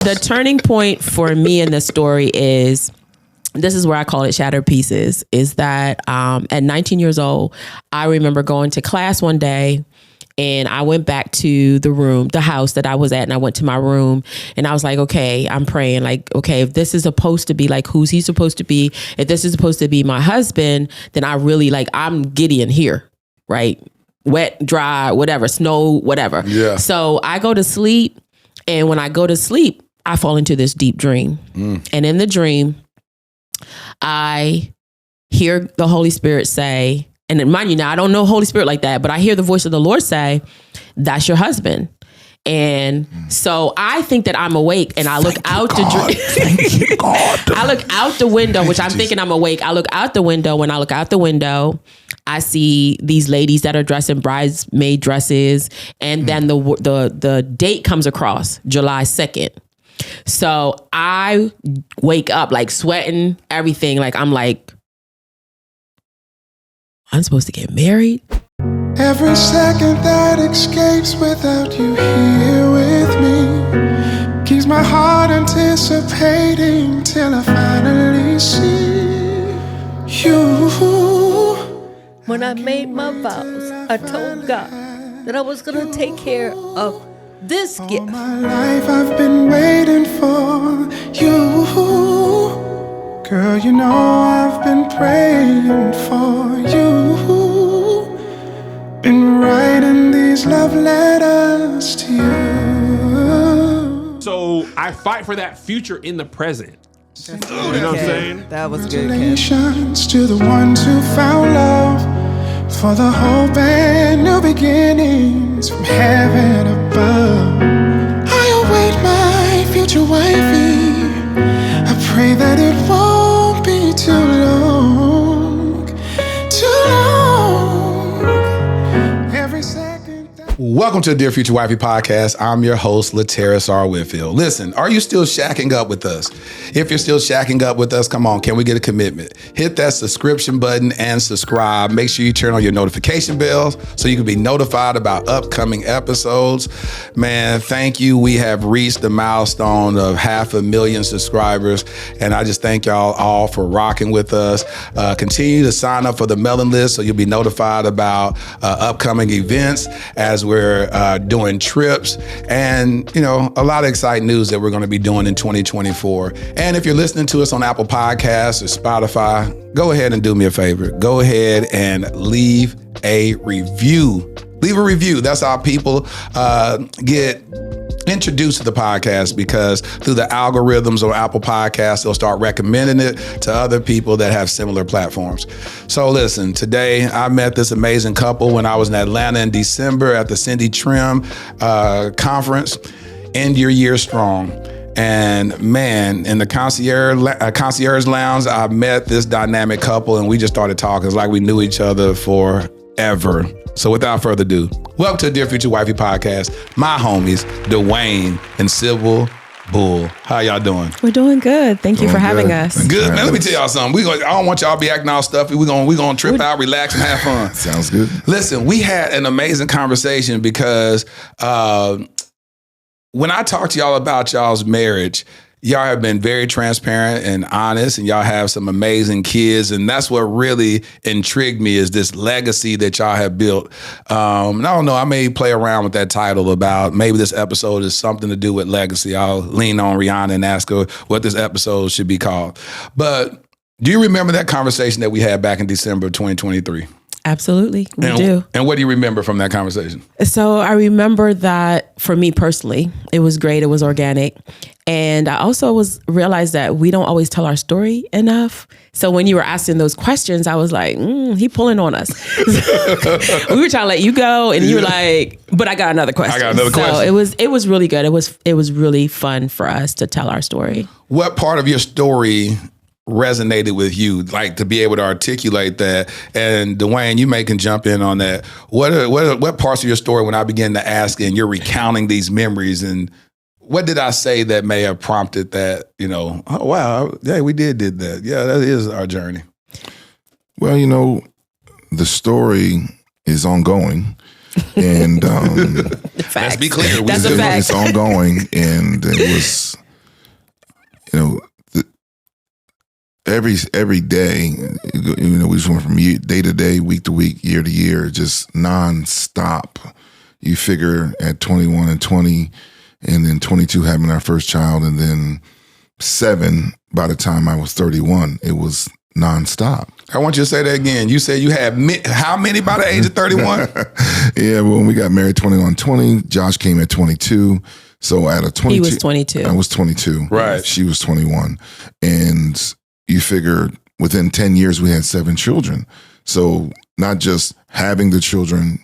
The turning point for me in the story is, this is where I call it shattered pieces, is that at 19 years old, I remember going to class one day and I went back to the house that I was at, and I went to my room and I was like, okay, I'm praying like, okay, if this is supposed to be like, who's he supposed to be? If this is supposed to be my husband, then I really like, I'm Gideon here, right? Wet, dry, whatever, snow, whatever. Yeah. So I go to sleep, and when I go to sleep, I fall into this deep dream. And in the dream, I hear the Holy Spirit say, and mind you, now I don't know Holy Spirit like that, but I hear the voice of the Lord say, that's your husband. And so I think that I'm awake, and I look out the I look out the window, which I'm thinking I'm awake. I look out the window. When I look out the window, I see these ladies that are dressed in bridesmaid dresses, and then the date comes across, July 2nd. So I wake up like sweating, everything. Like I'm like, I'm supposed to get married. Every second that escapes without you here with me keeps my heart anticipating till I finally see you. When I made my vows, I told God that I was going to take care of this gift. All my life I've been waiting for you. Girl, you know I've been praying for you. Been writing these love letters to you. So I fight for that future in the present. You know what I'm saying? That was good, Ken. Congratulations to the ones who found love, for the hope and new beginnings from heaven above. I await my future wifey. I pray that it won't be too long, too long. Every second. Welcome to the Dear Future Wifey podcast. I'm your host, Lateris R. Whitfield. Listen, are you still shacking up with us? If you're still shacking up with us, come on, can we get a commitment? Hit that subscription button and subscribe. Make sure you turn on your notification bells so you can be notified about upcoming episodes. Man, thank you. We have reached the milestone of 500,000 subscribers, and I just thank y'all all for rocking with us. Continue to sign up for the mailing list so you'll be notified about upcoming events as we're doing trips and, you know, a lot of exciting news that we're going to be doing in 2024. And if you're listening to us on Apple Podcasts or Spotify, go ahead and do me a favor. Go ahead and leave a review. Leave a review. That's how people get introduced to the podcast, because through the algorithms on Apple Podcasts, they'll start recommending it to other people that have similar platforms. So listen, today I met this amazing couple when I was in Atlanta in December at the Cindy Trim conference, End Your Year Strong. And man, in the concierge lounge, I met this dynamic couple, and we just started talking. It's like we knew each other forever. So without further ado, welcome to the Dear Future Wifey podcast. My homies, Dwayne and Sybil Bull. How y'all doing? We're doing good. Thank you for having us. Good, man. Let me tell y'all something. I don't want y'all to be acting all stuffy. We're gonna trip out, relax, and have fun. Sounds good. Listen, we had an amazing conversation because when I talk to y'all about y'all's marriage, y'all have been very transparent and honest, and y'all have some amazing kids. And that's what really intrigued me, is this legacy that y'all have built. And I don't know, I may play around with that title about maybe this episode is something to do with legacy. I'll lean on Rihanna and ask her what this episode should be called. But do you remember that conversation that we had back in December of 2023? Absolutely, we do. And what do you remember from that conversation? So I remember that for me personally, it was great. It was organic. And I also realized that we don't always tell our story enough. So when you were asking those questions, I was like, he pulling on us. We were trying to let you go, and you were like, but I got another question. So it was really good. It was really fun for us to tell our story. What part of your story resonated with you, like to be able to articulate that? And Dwayne, you can jump in on that. What parts of your story, when I begin to ask and you're recounting these memories, and what did I say that may have prompted that, oh, wow, yeah, we did that. Yeah, that is our journey. Well, the story is ongoing. And let's be clear. That's a fact. It's ongoing, and it was every day, we just went from day to day, week to week, year to year, just nonstop. You figure at 21 and 20, and then 22 having our first child, and then 7 by the time I was 31. It was nonstop. I want you to say that again. You said you had how many by the age of 31? Yeah, well, when we got married 21-20, Josh came at 22. So at a 22. He was 22. I was 22. Right. She was 21. And you figure within 10 years, we had 7 children. So not just having the children,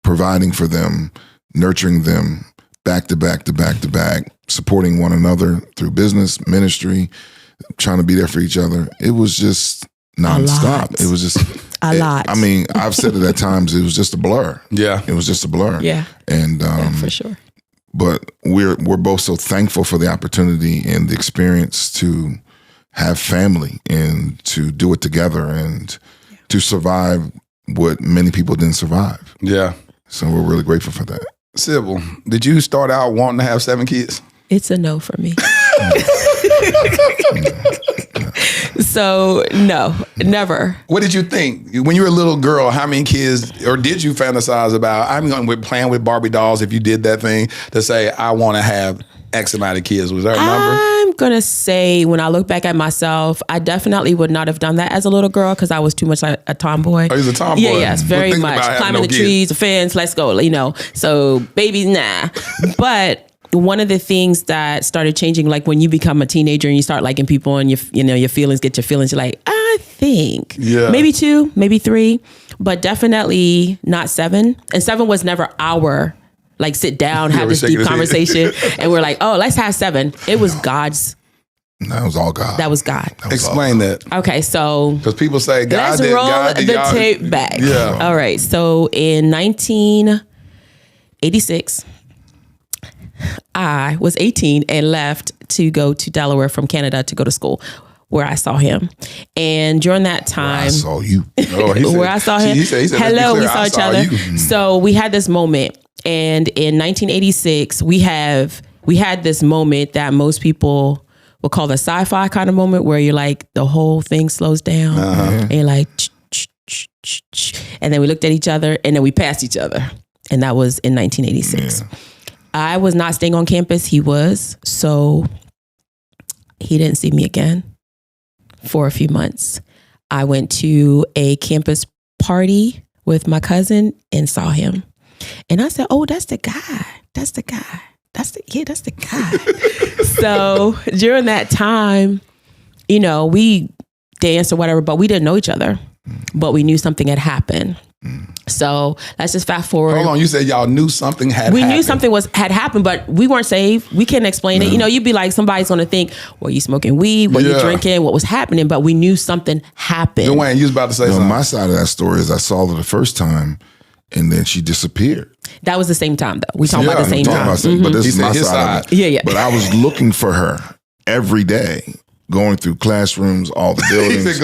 providing for them, nurturing them, back to back to back to back, supporting one another through business, ministry, trying to be there for each other. It was just nonstop. It was just a lot. I mean, I've said it at times, it was just a blur. Yeah. It was just a blur. Yeah. And for sure. But we're both so thankful for the opportunity and the experience to have family and to do it together and to survive what many people didn't survive. Yeah. So we're really grateful for that. Sybil, did you start out wanting to have 7 kids? It's a no for me. So no, never. What did you think when you were a little girl? How many kids, or did you fantasize about? I'm going to playing with Barbie dolls. If you did that thing to say, I want to have X amount of kids, was that a number? I'm gonna say, when I look back at myself, I definitely would not have done that as a little girl because I was too much like a tomboy. Oh, you're a tomboy. Yeah, yes, very Well, much. about Climbing the trees, the fence, let's go. So babies, nah. But one of the things that started changing, like when you become a teenager and you start liking people and your feelings get your feelings, you're like, I think maybe 2, maybe 3, but definitely not 7. And 7 was never our sit down, have this deep conversation, and we're like, oh, let's have 7. It was God's. That was all God. That was God. Explain that. Okay, so because people say God let's did. roll God did, the tape back. Yeah. All right. So in 1986. I was 18 and left to go to Delaware from Canada to go to school, where I saw him. And during that time, I saw you. Oh, he said, where I saw him, he said, hello, we saw I each other. You. So we had this moment. And in 1986, we had this moment that most people will call the sci-fi kind of moment, where you're like, the whole thing slows down, and you're like, and then we looked at each other, and then we passed each other. And that was in 1986. Yeah. I was not staying on campus. He was. So he didn't see me again for a few months. I went to a campus party with my cousin and saw him. And I said, oh, that's the guy. That's the guy. That's the guy. So during that time, we danced or whatever, but we didn't know each other. But we knew something had happened. So let's just fast forward. Hold on, you said y'all knew something had happened. We knew something had happened, but we weren't saved. We couldn't explain it. You'd be like, somebody's going to think, were you smoking weed? Were you drinking? What was happening? But we knew something happened. Dwayne, you was about to say something. My side of that story is I saw her the first time, and then she disappeared. That was the same time, though. We talking about the same time. But this is my side of it. Yeah. But I was looking for her every day, going through classrooms, all the buildings,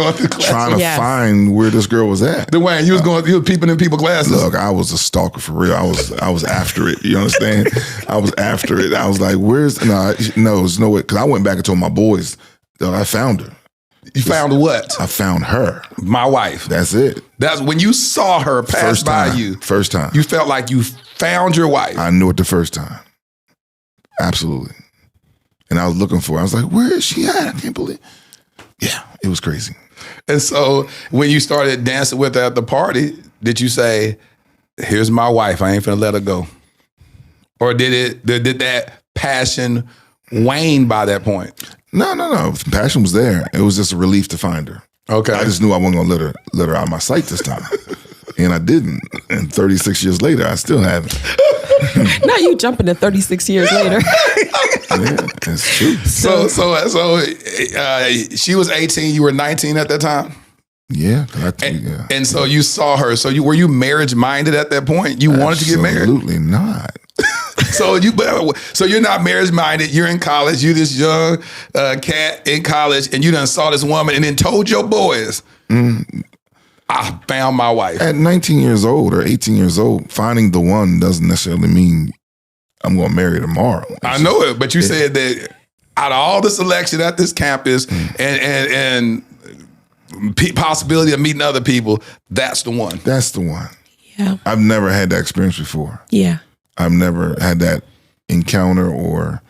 trying to find where this girl was at. Dwayne, you was peeping in people's classes. Look, I was a stalker for real. I was after it. You understand? I was after it. I was like, there's no way. Because I went back and told my boys that I found her. You found what? I found her. My wife. That's it. That's when you saw her pass by you. First time. You felt like you found your wife. I knew it the first time. Absolutely. And I was looking for her. I was like, where is she at? I can't believe. Yeah, it was crazy. And so when you started dancing with her at the party, did you say, here's my wife, I ain't finna let her go? Or did that passion wane by that point? No. Passion was there. It was just a relief to find her. Okay. I just knew I wasn't gonna let her out of my sight this time. And I didn't. And 36 years later, I still haven't. Now you jumping to 36 years later. Yeah, that's true. So she was 18, you were 19 at that time? Yeah. And so you saw her. So were you marriage minded at that point? You wanted to get married? Absolutely not. So you're not marriage minded. You're in college. You this young cat in college, and you done saw this woman, and then told your boys, I found my wife. At 19 years old or 18 years old, finding the one doesn't necessarily mean I'm going to marry tomorrow. I know it, but you said that out of all the selection at this campus and possibility of meeting other people, that's the one. That's the one. Yeah. I've never had that experience before. Yeah. I've never had that encounter or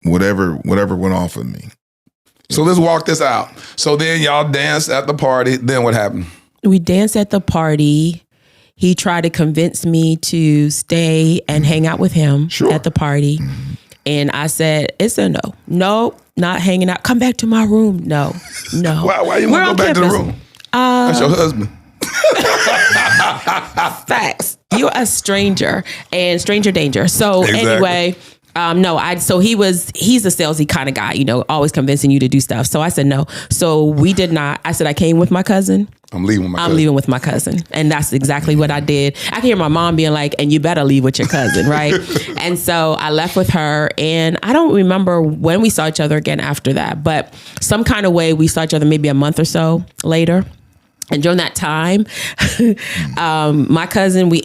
whatever went off with me. So let's walk this out. So then y'all danced at the party. Then what happened? We danced at the party. He tried to convince me to stay and hang out with him at the party. And I said, it's a no. No, not hanging out. Come back to my room. No. Why you want to go back to the room? That's your husband. Facts. You're a stranger and stranger danger. So anyway, so he's a salesy kind of guy, always convincing you to do stuff. So I said no. So we did not. I said I came with my cousin. I'm leaving with my cousin. And that's exactly what I did. I can hear my mom being like, and you better leave with your cousin, right? And so I left with her, and I don't remember when we saw each other again after that, but some kind of way we saw each other maybe a month or so later. And during that time, my cousin, we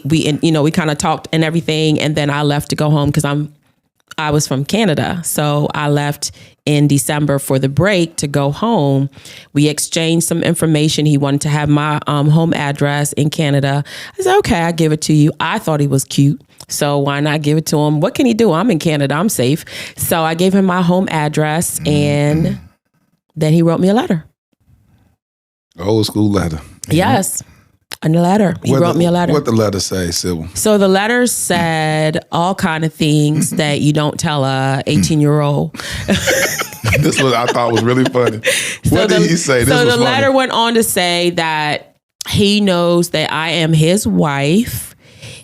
kind of talked and everything. And then I left to go home because I was from Canada. So I left in December for the break to go home. We exchanged some information. He wanted to have my home address in Canada. I said, okay, I'll give it to you. I thought he was cute. So why not give it to him? What can he do? I'm in Canada. I'm safe. So I gave him my home address, and then he wrote me a letter. Old school letter. Yes. A letter. He wrote me a letter. What the letter say, Sybil? So the letter said all kind of things that you don't tell a 18-year-old. This was I thought was really funny. What did he say? So the letter went on to say that he knows that I am his wife.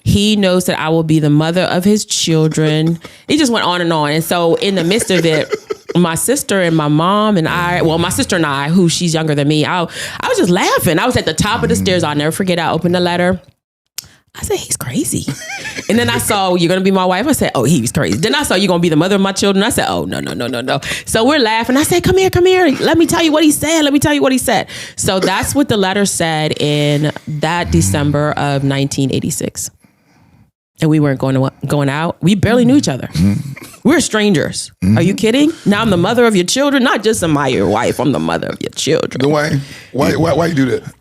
He knows that I will be the mother of his children. He just went on. And so in the midst of it, my sister and my mom and my sister and I, who she's younger than me, I was just laughing. I was at the top of the stairs. I'll never forget. I opened the letter. I said, he's crazy. And then I saw, you're going to be my wife. I said, oh, he's crazy. Then I saw, you're going to be the mother of my children. I said, oh, no. So we're laughing. I said, come here. Let me tell you what he said. So that's what the letter said in that December of 1986. And we weren't going out. We barely knew each other. We're strangers. Are you kidding? Now I'm the mother of your children. Not just your wife. I'm the mother of your children. Dwayne, why you do that?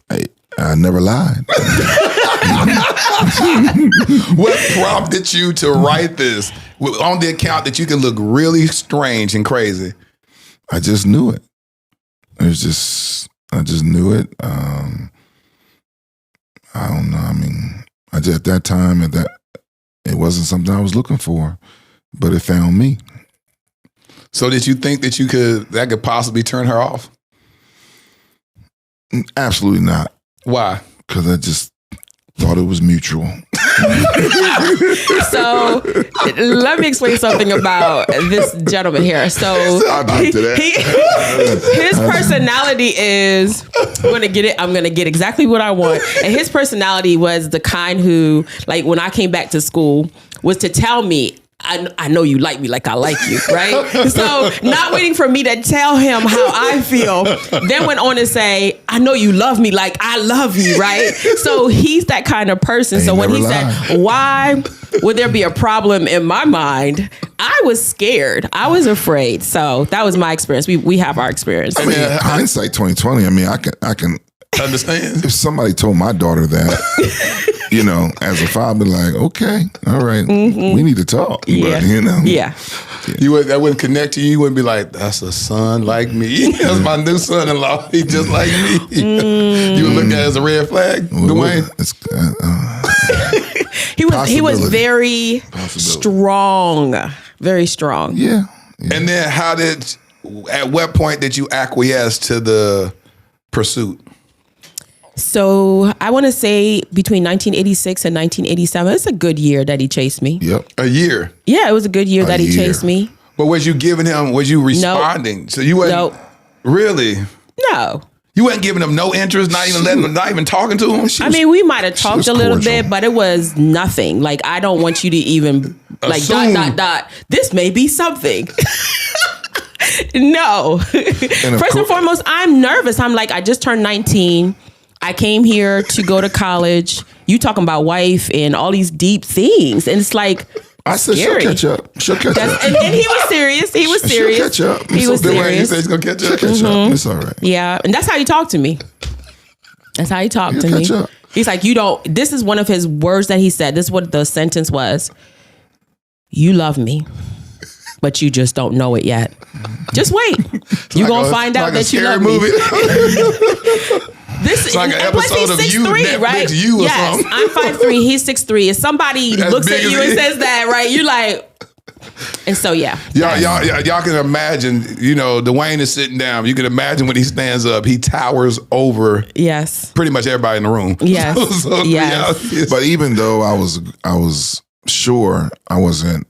I never lied. What prompted you to write this on the account that you can look really strange and crazy? I just knew it. I just knew it. I don't know. I mean, at that time, it wasn't something I was looking for, but it found me. So did you think that that could possibly turn her off? Absolutely not. Why? Because I just thought it was mutual. So let me explain something about this gentleman here. So his personality is, I'm gonna get exactly what I want. And his personality was the kind who, like, when I came back to school, was to tell me, I know you like me like I like you, right? So not waiting for me to tell him how I feel, then went on to say, I know you love me like I love you, right? So he's that kind of person. So when he said, why would there be a problem in my mind? I was scared. I was afraid. So that was my experience. We have our experience. I mean, hindsight 2020. I mean, I can understand if somebody told my daughter that. As a father, I'd be like, okay, all right, we need to talk. Yeah. But, yeah. That wouldn't connect to you. You wouldn't be like, that's a son like me. That's my new son-in-law. He just like me. You would look at it as a red flag, Dwayne? He was very strong. Very strong. Yeah. And then at what point did you acquiesce to the pursuit? So I want to say between 1986 and 1987, it's a good year that he chased me. Yep. A year? Yeah, it was a good year that he chased me. But was you responding? Nope. So you wasn't? Nope. Really? No. You wasn't giving him no interest, not even talking to him? I mean, we might have talked a little bit, but it was nothing. Like, I don't want you to even, like, assume. ... This may be something. No. First and foremost, I'm nervous. I'm like, I just turned 19. I came here to go to college. You talking about wife and all these deep things. And it's like, I said scary. she'll catch up. She'll catch up. And he was serious. He was serious. She'll catch up. He was Dwayne, you serious. said he's gonna catch up. She'll catch up. It's all right. Yeah, and that's how he talked to me. That's how he talked to me. catch up. He's like, you don't. This is one of his words that he said. This is what the sentence was. You love me, but you just don't know it yet. Just wait. You're gonna find out that you love me. This is like an episode of You, Netflix right? You or yes, something. I'm 5'3", he's 6'3". If somebody As looks big at as you he and is. says that, right, you're like, and so yeah. Y'all can imagine, Dwayne is sitting down. You can imagine when he stands up, he towers over Yes. pretty much everybody in the room. Yes. So the Yes. reality is- But even though I was sure I wasn't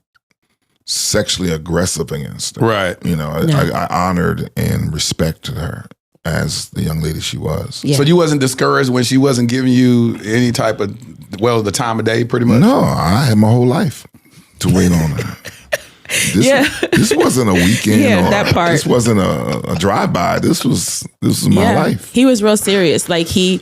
sexually aggressive against her, right. I honored and respected her as the young lady she was. Yeah. So you wasn't discouraged when she wasn't giving you any type of, the time of day pretty much? No, I had my whole life to wait on her. This wasn't a weekend. Yeah, or that part. This wasn't a drive-by. This was my life. He was real serious. Like I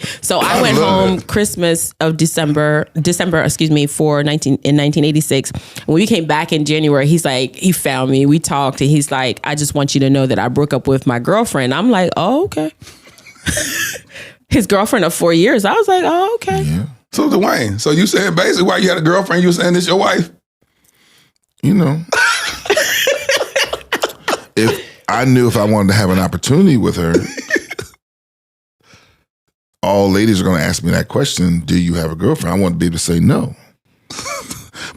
went love home it. Christmas of December, in 1986. When we came back in January, he's like, he found me. We talked and he's like, I just want you to know that I broke up with my girlfriend. I'm like, oh, okay. His girlfriend of 4 years. I was like, oh, okay. Yeah. So Dwayne, so you saying basically while you had a girlfriend, you were saying this your wife? If I knew if I wanted to have an opportunity with her, all ladies are going to ask me that question, do you have a girlfriend? I want to be able to say no.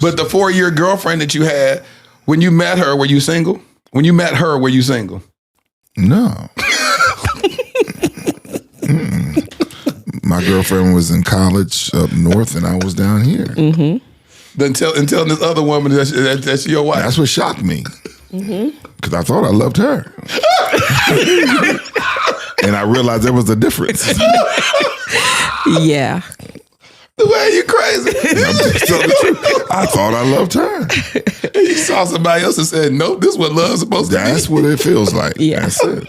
But the 4-year girlfriend that you had, when you met her, were you single? When you met her, were you single? No. My girlfriend was in college up north and I was down here. Mm-hmm. Then telling this other woman that's your wife. That's what shocked me. Because I thought I loved her. And I realized there was a difference. Yeah. The way you crazy. I'm just telling the truth. I thought I loved her. You saw somebody else and said, nope, this is what love's supposed to be. That's what it feels like. Yeah. That's it.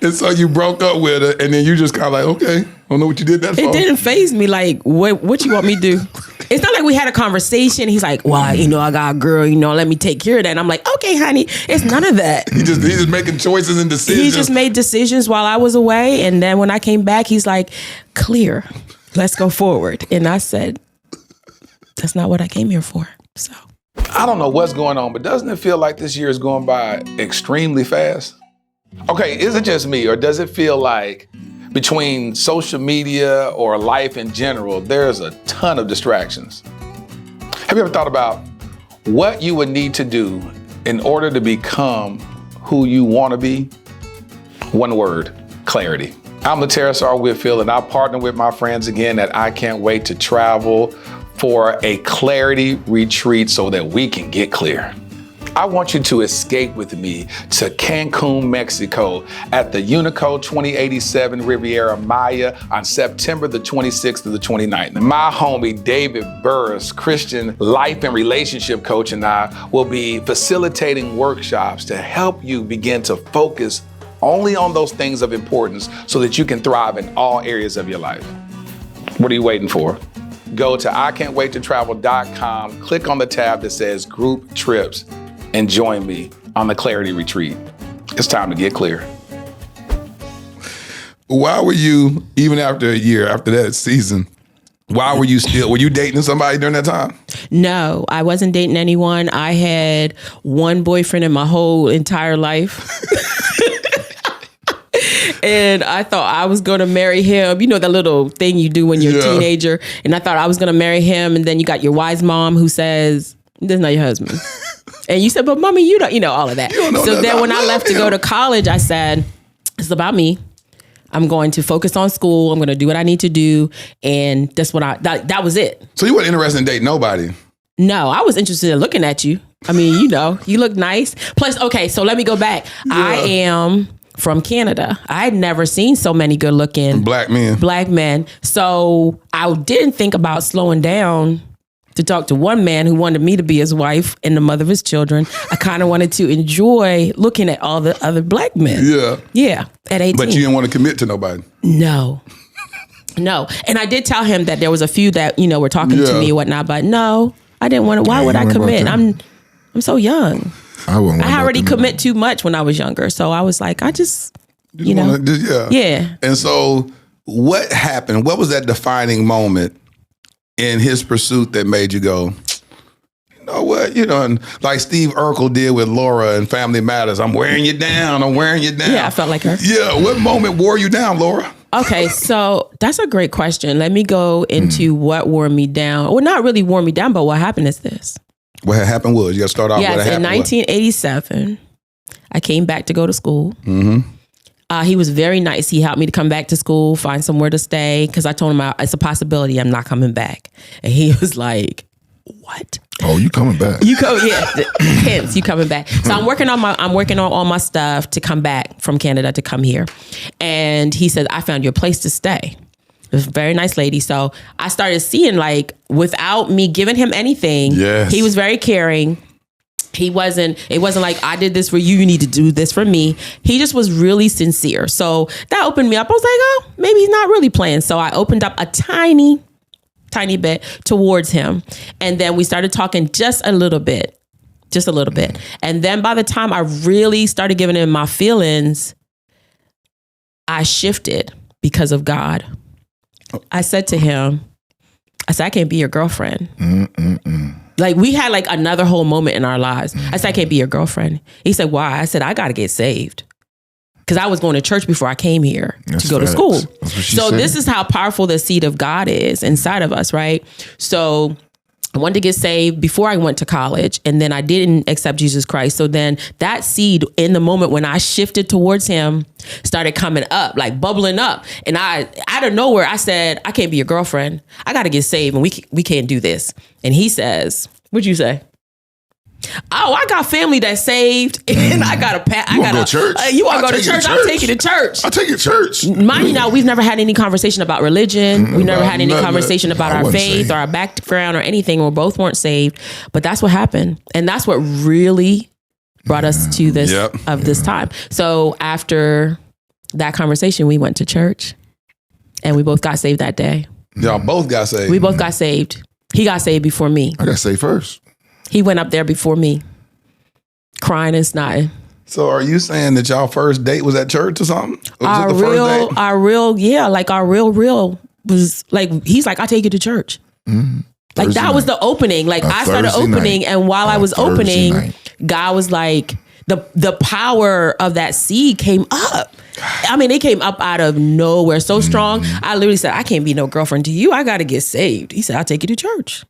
And so you broke up with her, and then you just kind of like, okay, I don't know what you did that for. It didn't faze me. Like, what you want me to do? It's not like we had a conversation. He's like, well, I got a girl, let me take care of that. And I'm like, okay, honey, it's none of that. He's just making choices and decisions. He just made decisions while I was away. And then when I came back, he's like, clear, let's go forward. And I said, that's not what I came here for. So I don't know what's going on, but doesn't it feel like this year is going by extremely fast? Okay, is it just me, or does it feel like between social media or life in general, there's a ton of distractions? Have you ever thought about what you would need to do in order to become who you want to be? One word: clarity. I'm Laterra R. Whitfield, and I partner with my friends again at I Can't Wait to Travel for a clarity retreat so that we can get clear. I want you to escape with me to Cancun, Mexico at the Unico 2087 Riviera Maya on September the 26th to the 29th. My homie David Burris, Christian life and relationship coach, and I will be facilitating workshops to help you begin to focus only on those things of importance so that you can thrive in all areas of your life. What are you waiting for? Go to ican'twaittotravel.com, click on the tab that says Group Trips, and join me on the Clarity Retreat. It's time to get clear. Why were you, even after a year, after that season, were you dating somebody during that time? no, I wasn't dating anyone. I had one boyfriend in my whole entire life. And I thought I was going to marry him. You know, that little thing you do when you're a teenager. And I thought I was going to marry him. And then you got your wise mom who says, "This is not your husband." And you said, "But mommy, you don't," all of that. So then when I left to go to college, I said, it's about me. I'm going to focus on school. I'm going to do what I need to do. And that's what that was it. So you weren't interested in dating nobody? No, I was interested in looking at you. I mean, you look nice. Plus, okay, so let me go back. Yeah. I am from Canada. I had never seen so many good looking black men. So I didn't think about slowing down to talk to one man who wanted me to be his wife and the mother of his children. I kind of wanted to enjoy looking at all the other black men. Yeah. Yeah. At 18. But you didn't want to commit to nobody. No. And I did tell him that there was a few that, were talking to me and whatnot, but no, I didn't want to. Why would I commit? I'm so young. I already commit too much when I was younger. So I was like, I just, yeah. And so what happened? What was that defining moment in his pursuit that made you go, you know what? And like Steve Urkel did with Laura in Family Matters, I'm wearing you down. Yeah, I felt like her. Yeah. What moment wore you down, Laura? Okay, so that's a great question. Let me go into what wore me down. Well, not really wore me down, but what happened is this. What happened was, you got to start off with what happened. In 1987, I came back to go to school. Mm-hmm. He was very nice. He helped me to come back to school, find somewhere to stay, because I told him it's a possibility I'm not coming back. And he was like, what? Oh, you coming back? You come, yeah. Hence, you coming back. So I'm working on all my stuff to come back from Canada to come here. And he said, I found you a place to stay. It was a very nice lady. So I started seeing, like, without me giving him anything, he was very caring. It wasn't like, I did this for you, you need to do this for me. He just was really sincere. So that opened me up. I was like, oh, maybe he's not really playing. So I opened up a tiny bit towards him. And then we started talking just a little bit. And then by the time I really started giving him my feelings, I shifted because of God. I said to him, I can't be your girlfriend. Like, we had like another whole moment in our lives. I said, I can't be your girlfriend. He said, why? I said, I got to get saved. Because I was going to church before I came here to go to school. So this is how powerful the seed of God is inside of us, right? So I wanted to get saved before I went to college, and then I didn't accept Jesus Christ. So then that seed, in the moment when I shifted towards him, started coming up, like bubbling up. And I, out of nowhere, I said, I can't be your girlfriend. I got to get saved, and we can't do this. And he says, what'd you say? Oh, I got family that's saved, and I got a You want to go to church? You want to go to church? I'll take you to church. I'll take you to church. Mind you, now we've never had any conversation about religion. We've never had any conversation about our faith or our background or anything. We both weren't saved, but that's what happened, and that's what really brought us to this this time. So after that conversation, we went to church, and we both got saved that day. Y'all both got saved. We both got saved. He got saved before me. I got saved first. He went up there before me, crying and snotting. So are you saying that y'all first date was at church or something? Our real was like, he's like, I'll take you to church. Mm-hmm. Like Thursday that was the opening. Like I started opening night. And while I was opening, God was like, the power of that seed came up. I mean, it came up out of nowhere so strong. I literally said, I can't be no girlfriend to you. I got to get saved. He said, I'll take you to church.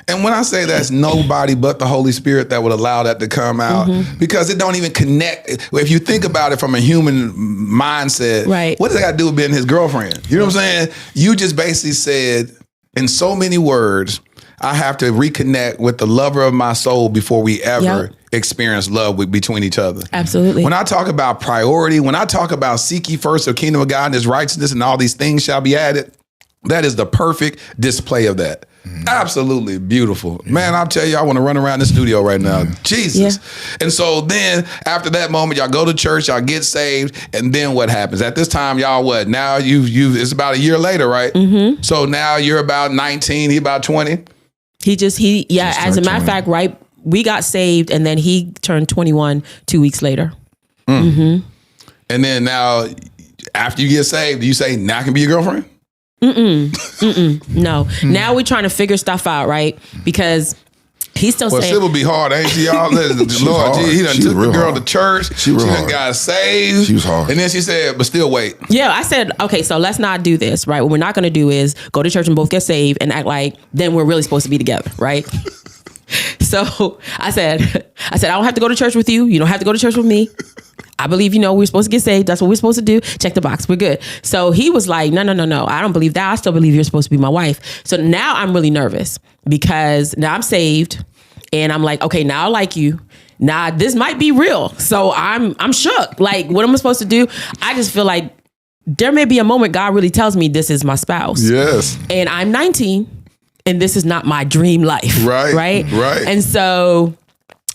And when I say that's nobody but the Holy Spirit that would allow that to come out, because it don't even connect. If you think about it from a human mindset, right? What does that got to do with being his girlfriend? You know what I'm saying? You just basically said in so many words, I have to reconnect with the lover of my soul before we ever experience love between each other. Absolutely. When I talk about priority, when I talk about seek ye first the kingdom of God and his righteousness and all these things shall be added, that is the perfect display of that. Absolutely beautiful. Man, I'll tell you, I want to run around the studio right now. Jesus. Yeah. And so then after that moment, y'all go to church, y'all get saved, and then what happens? At this time, y'all what? Now it's about a year later, right? Mm-hmm. So now you're about 19, he about 20. As a matter of fact, right, we got saved and then he turned 21 2 weeks later. Mm-hmm. And then now after you get saved, do you say, now I can be your girlfriend? No. Now we're trying to figure stuff out, right? Because he's still saying... Well, it would be hard, ain't she? Y'all, Lord, he done took the girl to church. She done got saved. She was hard. And then she said, but still wait. Yeah, I said, okay, so let's not do this, right? What we're not going to do is go to church and both get saved and act like then we're really supposed to be together, right? So I said, I don't have to go to church with you. You don't have to go to church with me. I believe, we're supposed to get saved. That's what we're supposed to do. Check the box. We're good. So he was like, no. I don't believe that. I still believe you're supposed to be my wife. So now I'm really nervous because now I'm saved and I'm like, okay, now I like you. Now this might be real. So I'm shook. Like, what am I supposed to do? I just feel like there may be a moment God really tells me this is my spouse. Yes. And I'm 19 and this is not my dream life. Right. And so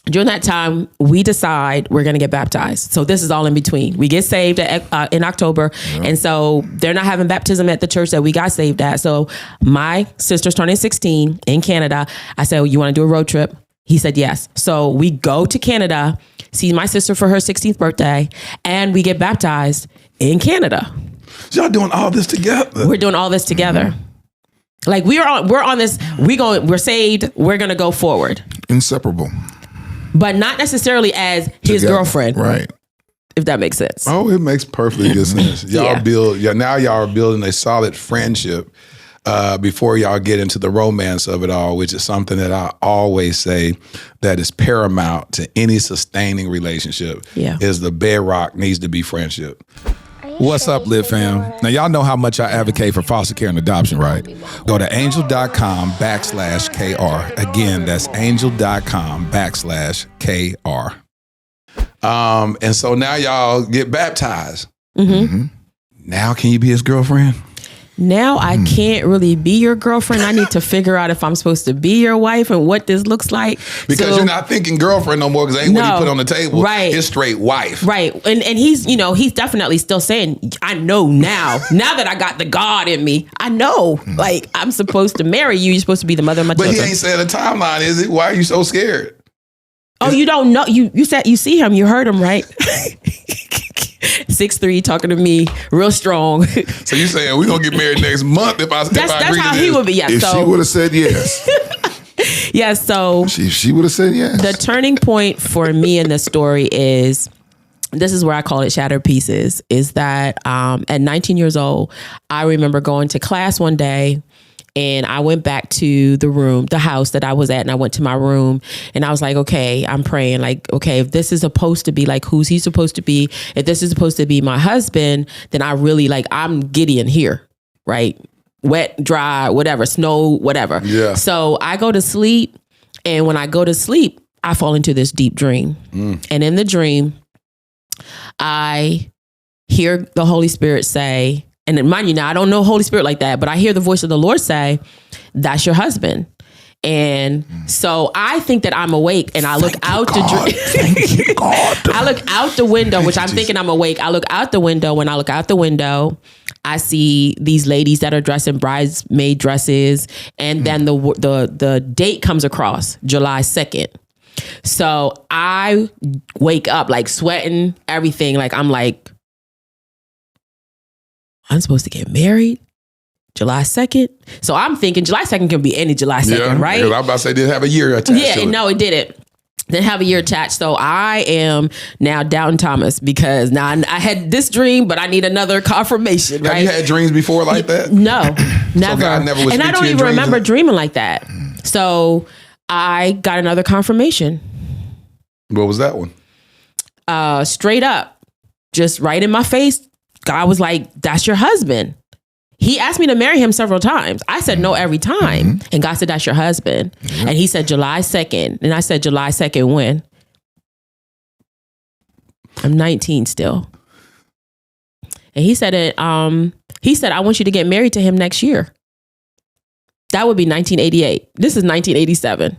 during that time, we decide we're going to get baptized. So this is all in between. We get saved in October. And so they're not having baptism at the church that we got saved at. So my sister's turning 16 in Canada. I said, well, you want to do a road trip? He said, yes. So we go to Canada, see my sister for her 16th birthday, and we get baptized in Canada. So y'all doing all this together? We're doing all this together. Like we're on this, we're saved. We're going to go forward. Inseparable. But not necessarily as his Together. girlfriend. Right. If that makes sense. Oh, it makes perfectly good sense. Now y'all are building a solid friendship before y'all get into the romance of it all, which is something that I always say that is paramount to any sustaining relationship. Yeah. Is the bedrock needs to be friendship. What's up, Live Fam? Now, y'all know how much I advocate for foster care and adoption, right? Go to angel.com/KR. Again, that's angel.com/KR. And so now y'all get baptized. Now can you be his girlfriend? Now I can't really be your girlfriend. I need to figure out if I'm supposed to be your wife and what this looks like. Because you're not thinking girlfriend no more because ain't what you put on the table. Right. It's straight wife. Right. And he's, he's definitely still saying, I know now that I got the God in me, I know like I'm supposed to marry you. You're supposed to be the mother of my children. But he ain't said a timeline, is it? Why are you so scared? Oh, you don't know. You said you see him, you heard him, right? 6'3", talking to me, real strong. So you saying we're gonna get married next month if I agree That's how to he this? would be. Yeah, If she would have said yes. Yeah, so She would have said yes. the turning point for me in the story is, this is where I call it shattered pieces, is that at 19 years old, I remember going to class one day. And I went back to the house that I was at, and I went to my room and I was like, okay, I'm praying like, okay, if this is supposed to be like, who's he supposed to be? If this is supposed to be my husband, then I really I'm Gideon here, right? Wet, dry, whatever, snow, whatever. Yeah. So I go to sleep, and when I go to sleep, I fall into this deep dream. And in the dream, I hear the Holy Spirit say, and mind you, now I don't know Holy Spirit like that, but I hear the voice of the Lord say, that's your husband. And so I think that I'm awake, and I look out I look out the window, which I'm thinking I'm awake. I look out the window. When I look out the window, I see these ladies that are dressed in bridesmaid dresses. And then the date comes across, July 2nd. So I wake up like sweating, everything. Like I'm like, I'm supposed to get married July 2nd. So I'm thinking July 2nd can be any July 2nd, right? I was about to say, didn't have a year attached to it. No, it didn't. Didn't have a year attached. So I am now doubting Thomas because now I had this dream, but I need another confirmation, right? Have you had dreams before like that? No, never. God never would and I speak don't to you in even dreams remember and- dreaming like that. So I got another confirmation. What was that one? Straight up, just right in my face. God was like, that's your husband. He asked me to marry him several times. I said no every time. And God said, that's your husband. And he said July 2nd. And I said, July 2nd when? I'm 19 still. And he said it, I want you to get married to him next year. That would be 1988. This is 1987.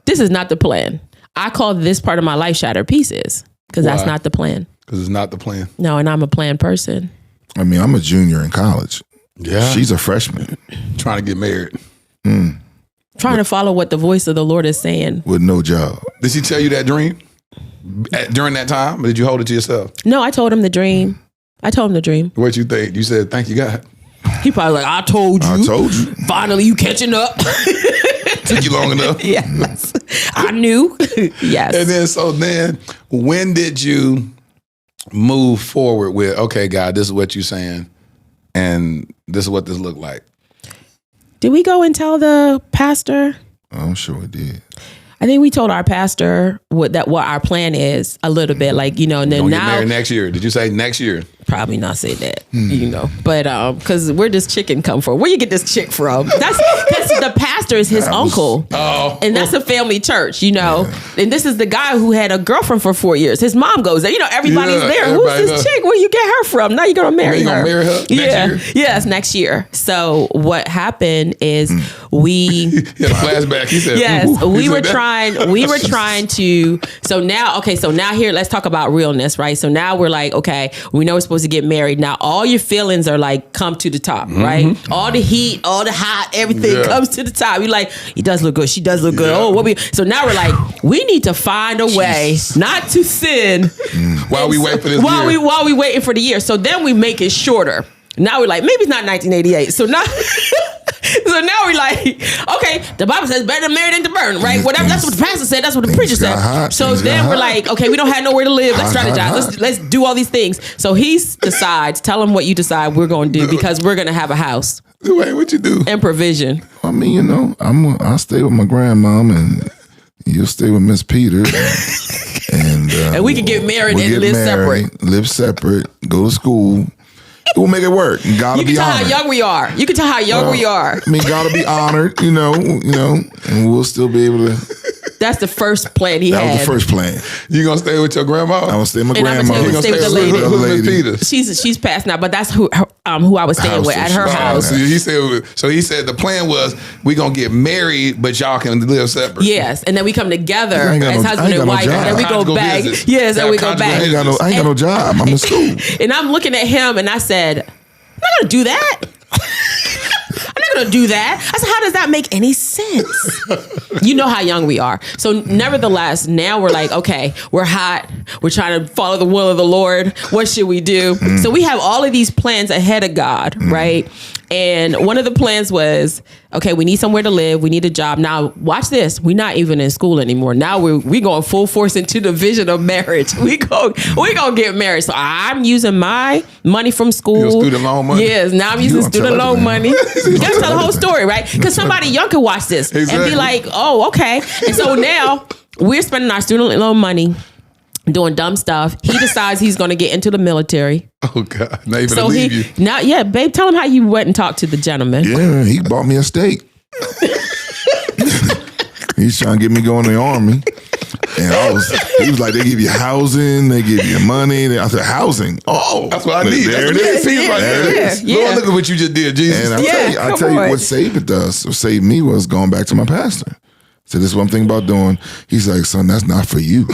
This is not the plan. I call this part of my life shattered pieces because that's not the plan. Because it's not the plan. No, and I'm a planned person. I mean, I'm a junior in college. Yeah. She's a freshman. Trying to get married. Trying to follow what the voice of the Lord is saying. With no job. Did she tell you that dream during that time? Or did you hold it to yourself? No, I told him the dream. What you think? You said, thank you, God. He probably like, I told you. I told you. Finally, you catching up. Took you long enough. Yes. I knew. Yes. And then, when did you move forward with, okay, God, this is what you're saying, and this is what this looked like? Did we go and tell the pastor? I'm sure we did. I think we told our pastor what our plan is a little bit, like, and then Gonna get now married next year. Did you say next year? probably not say that, but because where does chicken come from? Where you get this chick from? That's the pastor is his uncle, and that's a family church, And this is the guy who had a girlfriend for 4 years. His mom goes there, everybody's there. everybody Who's this chick? Where you get her from? Now you're gonna marry You her. gonna marry her next year? Yes, next year. So what happened is we He had a flashback. He said, yes, ooh. we He were said that. trying to, so now here, let's talk about realness, right? So now we're like, okay, we know we're supposed to get married. Now all your feelings are like, come to the top, right? All the heat, all the hot, everything comes to the top. You're like, he does look good. She does look good. Oh, so now we're like, we need to find a way not to sin While we wait for this year. while we waiting for the year. So then we make it shorter. Now we're like, maybe it's not 1988. So now, we're like, okay, the Bible says better to marry than to burn, right? Whatever. That's what the pastor said. That's what the preacher said. So then we're like, okay, we don't have nowhere to live. Let's strategize. Let's do all these things. So he decides, tell him what you decide we're going to do because we're going to have a house. Wait, what you do? And provision. I mean, I'll stay with my grandmom and you'll stay with Miss Peter. And we can get married and live separate. Live separate, go to school. We'll make it work. God will be honored. You can tell how young we are. I mean, God will be honored, you know, and we'll still be able to. That's the first plan he had. That was the first plan. You gonna stay with your grandma? I'm gonna stay with my And grandma. I'm gonna stay with the lady. Who's Peter? She's passed now, but that's who I was staying with at her house. So he said the plan was we gonna get married, but y'all can live separate. Yes, and then we come together as I husband ain't and got no wife, job. and then we go back. Business. Yes, and we go back. I ain't got no job. I'm in school. And I'm looking at him, and I said, "I'm not gonna do that. I'm not gonna do that." I said, "How does that make any sense?" You know how young we are. So, nevertheless, now we're like, okay, we're hot. We're trying to follow the will of the Lord. What should we do? So we have all of these plans ahead of God, right? And one of the plans was, okay, we need somewhere to live. We need a job. Now, watch this. We're not even in school anymore. Now we going full force into the vision of marriage. We gonna get married. So I'm using my money from school. Your student loan money? Yes. Now I'm using student loan money. You gotta tell the whole story, right? Because somebody young could watch this and be like, oh, okay. And so now we're spending our student loan money doing dumb stuff. He decides he's going to get into the military. Oh God! Not even to leave you. Babe, tell him how you went and talked to the gentleman. Yeah, he bought me a steak. He's trying to get me going in the army. And he was like, they give you housing, they give you money. I said, housing? Oh, that's what I need. There it is. There it is. Lord, look at what you just did, Jesus. And I tell you what saved me was going back to my pastor. So this is one thing about doing. He's like, son, that's not for you.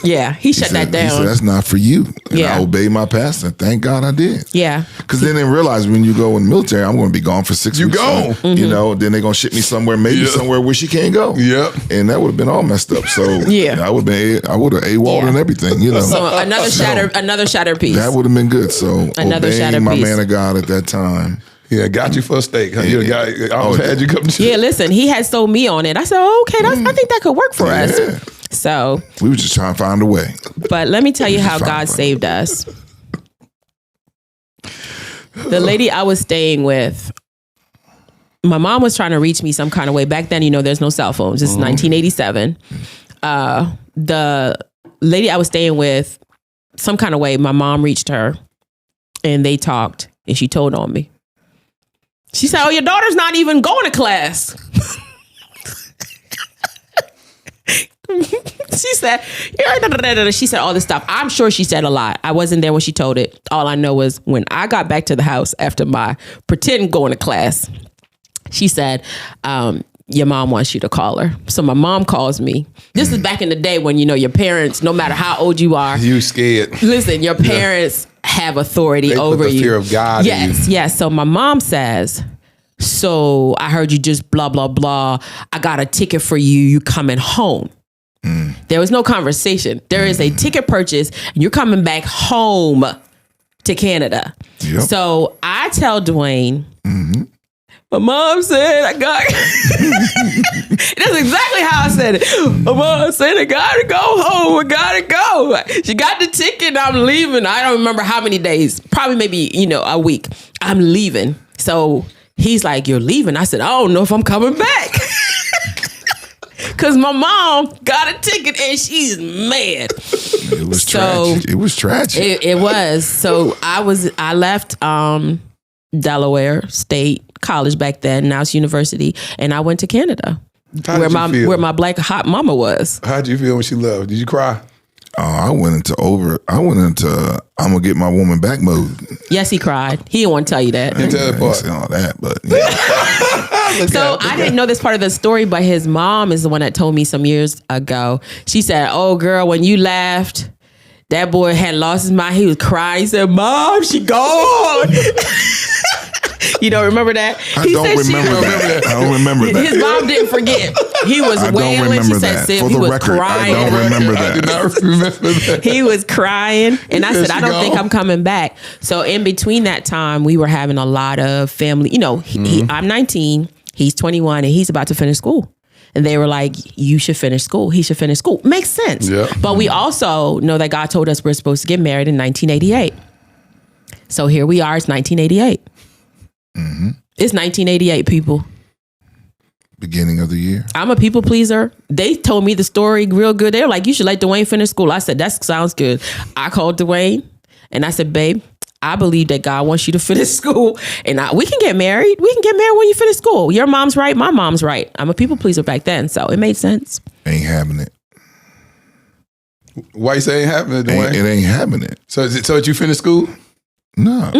Yeah, he shut that down. He said, that's not for you. And Yeah. I obeyed my pastor. Thank God I did. Yeah. Because then they realize when you go in the military, I'm going to be gone for 6 You weeks. go. You know, then they're going to ship me somewhere, somewhere where she can't go. Yep. And that would have been all messed up. So I would have AWOL'd and everything, you know. So another shattered piece. That would have been good. So Another obeying shattered my piece. man of God at that time. Yeah, got you for a steak. Huh? You got, I almost had you come to Yeah, listen, he had sold me on it. I said, oh, okay, I think that could work for us. So we were just trying to find a way. But let me tell you how God saved us. The lady I was staying with, my mom was trying to reach me some kind of way. Back then, there's no cell phones. This is 1987. The lady I was staying with, some kind of way, my mom reached her and they talked and she told on me. She said, oh, your daughter's not even going to class. She said all this stuff. I'm sure she said a lot. I wasn't there when she told it. All I know was when I got back to the house after my pretend going to class, she said, your mom wants you to call her. So my mom calls me. This is back in the day when, your parents, no matter how old you are. You scared. Listen, your parents have authority they over put the you. Fear of God. Yes, yes. So my mom says, so I heard you just blah, blah, blah. I got a ticket for you. You coming home. There was no conversation. There is a ticket purchase and you're coming back home to Canada. Yep. So I tell Dwayne, my mom said I got that's exactly how I said it. My mom said I gotta go home. I gotta go. She got the ticket. I'm leaving. I don't remember how many days. Probably maybe, a week. I'm leaving. So he's like, you're leaving? I said, I don't know if I'm coming back. Because my mom got a ticket and she's mad. It was tragic. It was tragic. It was. So I left Delaware State College back then. Now it's university. And I went to Canada. Where my black hot mama was. How'd you feel when she left? Did you cry? I went into I'm gonna get my woman back mode. Yes, he cried. He didn't want to tell you that. Didn't tell that part. All that, but So I didn't know this part of the story, but his mom is the one that told me some years ago. She said, "Oh, girl, when you laughed, that boy had lost his mind. He was crying. He said, 'Mom, she gone.'" You don't remember that? I don't remember that. I don't remember that. His mom didn't forget. He was wailing. She said, "Sid, he was crying." I don't remember that. I did not remember that. He was crying. And I said, "I don't think I'm coming back." So in between that time, we were having a lot of family. You know, I'm 19, he's 21, and he's about to finish school. And they were like, "You should finish school. He should finish school." Makes sense. Yeah. But we also know that God told us we're supposed to get married in 1988. So here we are. It's 1988. It's 1988, people. Beginning of the year. I'm a people pleaser. They told me the story real good. They were like, "You should let Dwayne finish school." I said, "That sounds good." I called Dwayne and I said, "Babe, I believe that God wants you to finish school, and we can get married. We can get married when you finish school. Your mom's right. My mom's right." I'm a people pleaser back then, so it made sense. Ain't having it. Why you say ain't happening, Dwayne? It ain't having it. So did you finish school? No.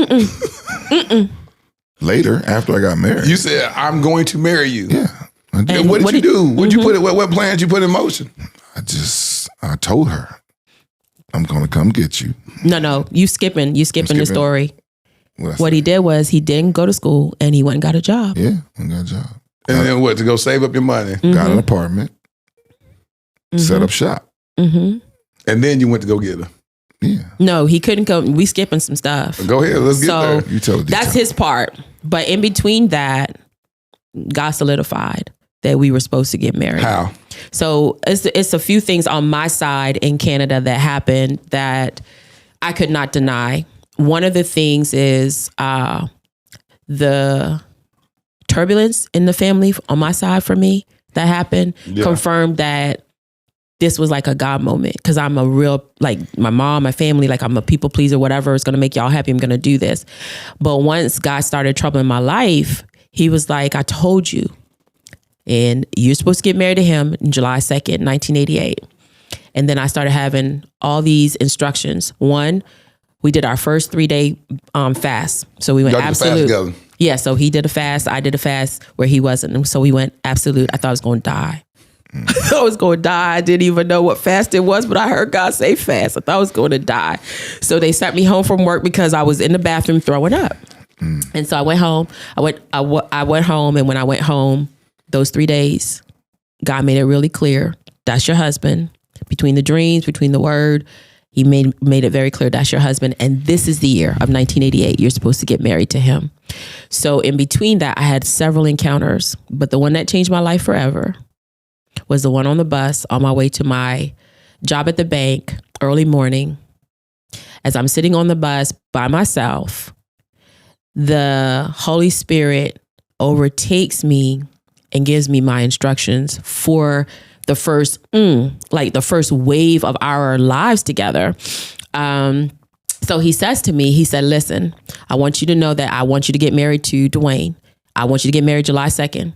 Later, after I got married. You said, "I'm going to marry you." Yeah. I did. And what did you do? What you put? What plans you put in motion? I told her, "I'm gonna come get you." No, you skipping the story. What he did was he didn't go to school and he went and got a job. Yeah, I got a job. And then what? To go save up your money? Got an apartment. Set up shop. And then you went to go get her. Yeah. No, he couldn't go. We skipping some stuff. Go ahead. Let's get there. You tell it. That's his part. But in between that, God solidified that we were supposed to get married. How? So it's a few things on my side in Canada that happened that I could not deny. One of the things is the turbulence in the family on my side for me that happened confirmed that this was like a God moment, because I'm a real, like, my mom, my family, like, I'm a people pleaser, whatever is going to make y'all happy, I'm going to do this. But once God started troubling my life, he was like, "I told you. And you're supposed to get married to him in July 2nd, 1988. And then I started having all these instructions. One, we did our first 3-day fast. So we went Y'all did the fast absolute. together? Yeah, so he did a fast. I did a fast where he wasn't. And so we went absolute. I thought I was going to die. I was going to die. I didn't even know what fast it was, but I heard God say fast. I thought I was going to die. So they sent me home from work because I was in the bathroom throwing up. And so I went home. I went home, and when I went home, those 3 days, God made it really clear. That's your husband. Between the dreams, between the word, he made it very clear that's your husband. And this is the year of 1988. You're supposed to get married to him. So in between that, I had several encounters, but the one that changed my life forever was the one on the bus on my way to my job at the bank, early morning. As I'm sitting on the bus by myself, the Holy Spirit overtakes me and gives me my instructions for the first, the first wave of our lives together. So he says to me, he said, "Listen, I want you to know that I want you to get married to Dwayne. I want you to get married July 2nd.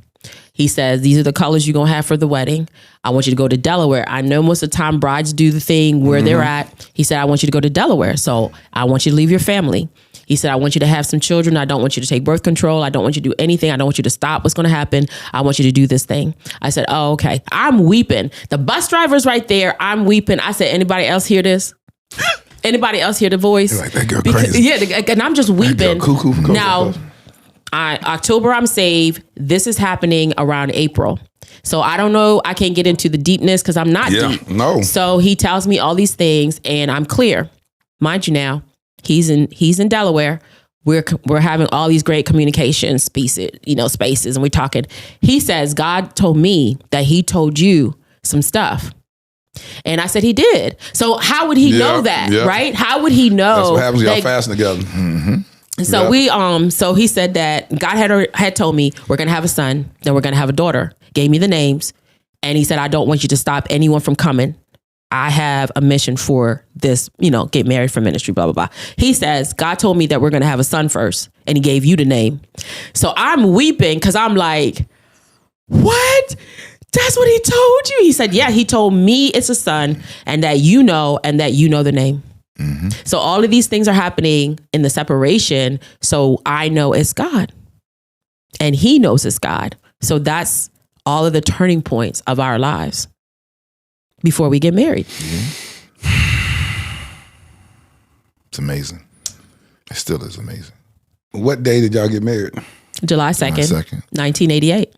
He says, these are the colors you're going to have for the wedding. I want you to go to Delaware. I know most of the time brides do the thing where they're at. He said, I want you to go to Delaware. So I want you to leave your family. He said, I want you to have some children. I don't want you to take birth control. I don't want you to do anything. I don't want you to stop what's going to happen. I want you to do this thing." I said, "Oh, okay." I'm weeping. The bus driver's right there. I'm weeping. I said, "Anybody else hear this? Anybody else hear the voice?" You're like, "That girl crazy." Yeah, and I'm just weeping. Cuckoo. Now, October, I'm saved. This is happening around April. So I don't know. I can't get into the deepness because I'm not deep. No. So he tells me all these things and I'm clear. Mind you now, he's in Delaware. We're having all these great communication spaces, and we're talking. He says, "God told me that he told you some stuff." And I said, "He did." So how would he know that, right? How would he know? That's what happens when y'all fasting together. So so he said that God had told me we're going to have a son, then we're going to have a daughter, gave me the names. And he said, "I don't want you to stop anyone from coming. I have a mission for this, get married for ministry, blah, blah, blah." He says, "God told me that we're going to have a son first, and he gave you the name." So I'm weeping because I'm like, "What? That's what he told you?" He said, "Yeah, he told me it's a son and that you know the name." So all of these things are happening in the separation. So I know it's God. and he knows it's God. So that's all of the turning points of our lives before we get married. It's amazing. It still is amazing. What day did y'all get married? July 2nd, July 2nd. 1988.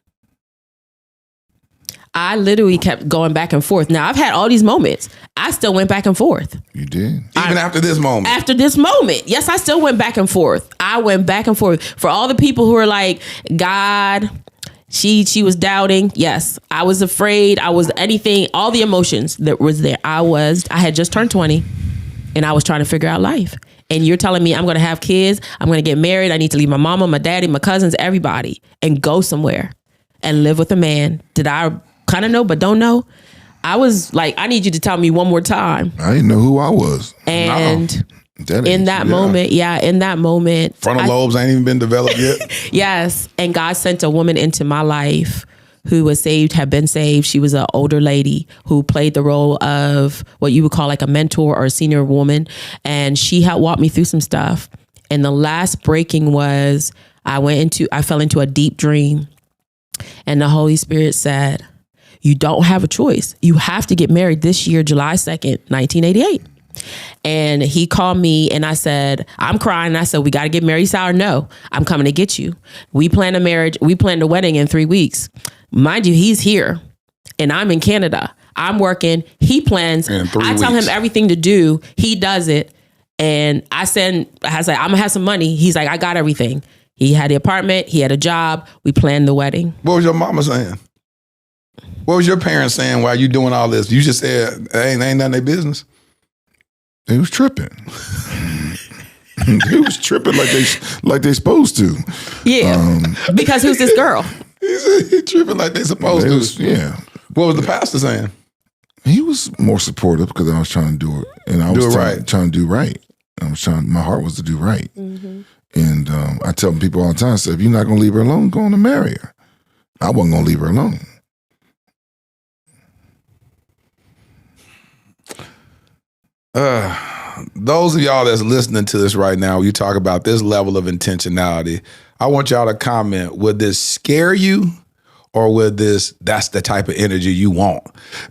I literally kept going back and forth. Now, I've had all these moments. I still went back and forth. You did? Even after this moment? After this moment. Yes, I still went back and forth. I went back and forth. For all the people who are like, God, she was doubting. Yes, I was afraid. I was anything, all the emotions that was there. I had just turned 20 and I was trying to figure out life. And you're telling me I'm going to have kids. I'm going to get married. I need to leave my mama, my daddy, my cousins, everybody, and go somewhere and live with a man. Did I kind of know, but don't know? I was like, I need you to tell me one more time. I didn't know who I was. And in that moment, frontal lobes ain't even been developed yet. Yes. And God sent a woman into my life who was saved, had been saved. She was an older lady who played the role of what you would call like a mentor or a senior woman. And she had walked me through some stuff. And the last breaking was I fell into a deep dream. And the Holy Spirit said, you don't have a choice. You have to get married this year, July 2nd, 1988. And he called me and I said, I'm crying. And I said, we got to get married. He said, no, I'm coming to get you. We planned a marriage. We planned a wedding in 3 weeks. Mind you, he's here and I'm in Canada. I'm working. He plans. I tell him everything to do. He does it. And I said, I'm going to have some money. He's like, I got everything. He had the apartment. He had a job. We planned the wedding. What was your mama saying? What was your parents saying while you doing all this? You just said, ain't none of their business. They was tripping. They was tripping like they supposed to. Yeah. Because who's this girl? He tripping like they supposed to. Yeah. What was the pastor saying? He was more supportive because I was trying to do it. And I was trying to do right. My heart was to do right. Mm-hmm. And I tell people all the time, I said, if you're not going to leave her alone, go on and marry her. I wasn't going to leave her alone. Those of y'all that's listening to this right now, you talk about this level of intentionality. I want y'all to comment, would this scare you or would that's the type of energy you want?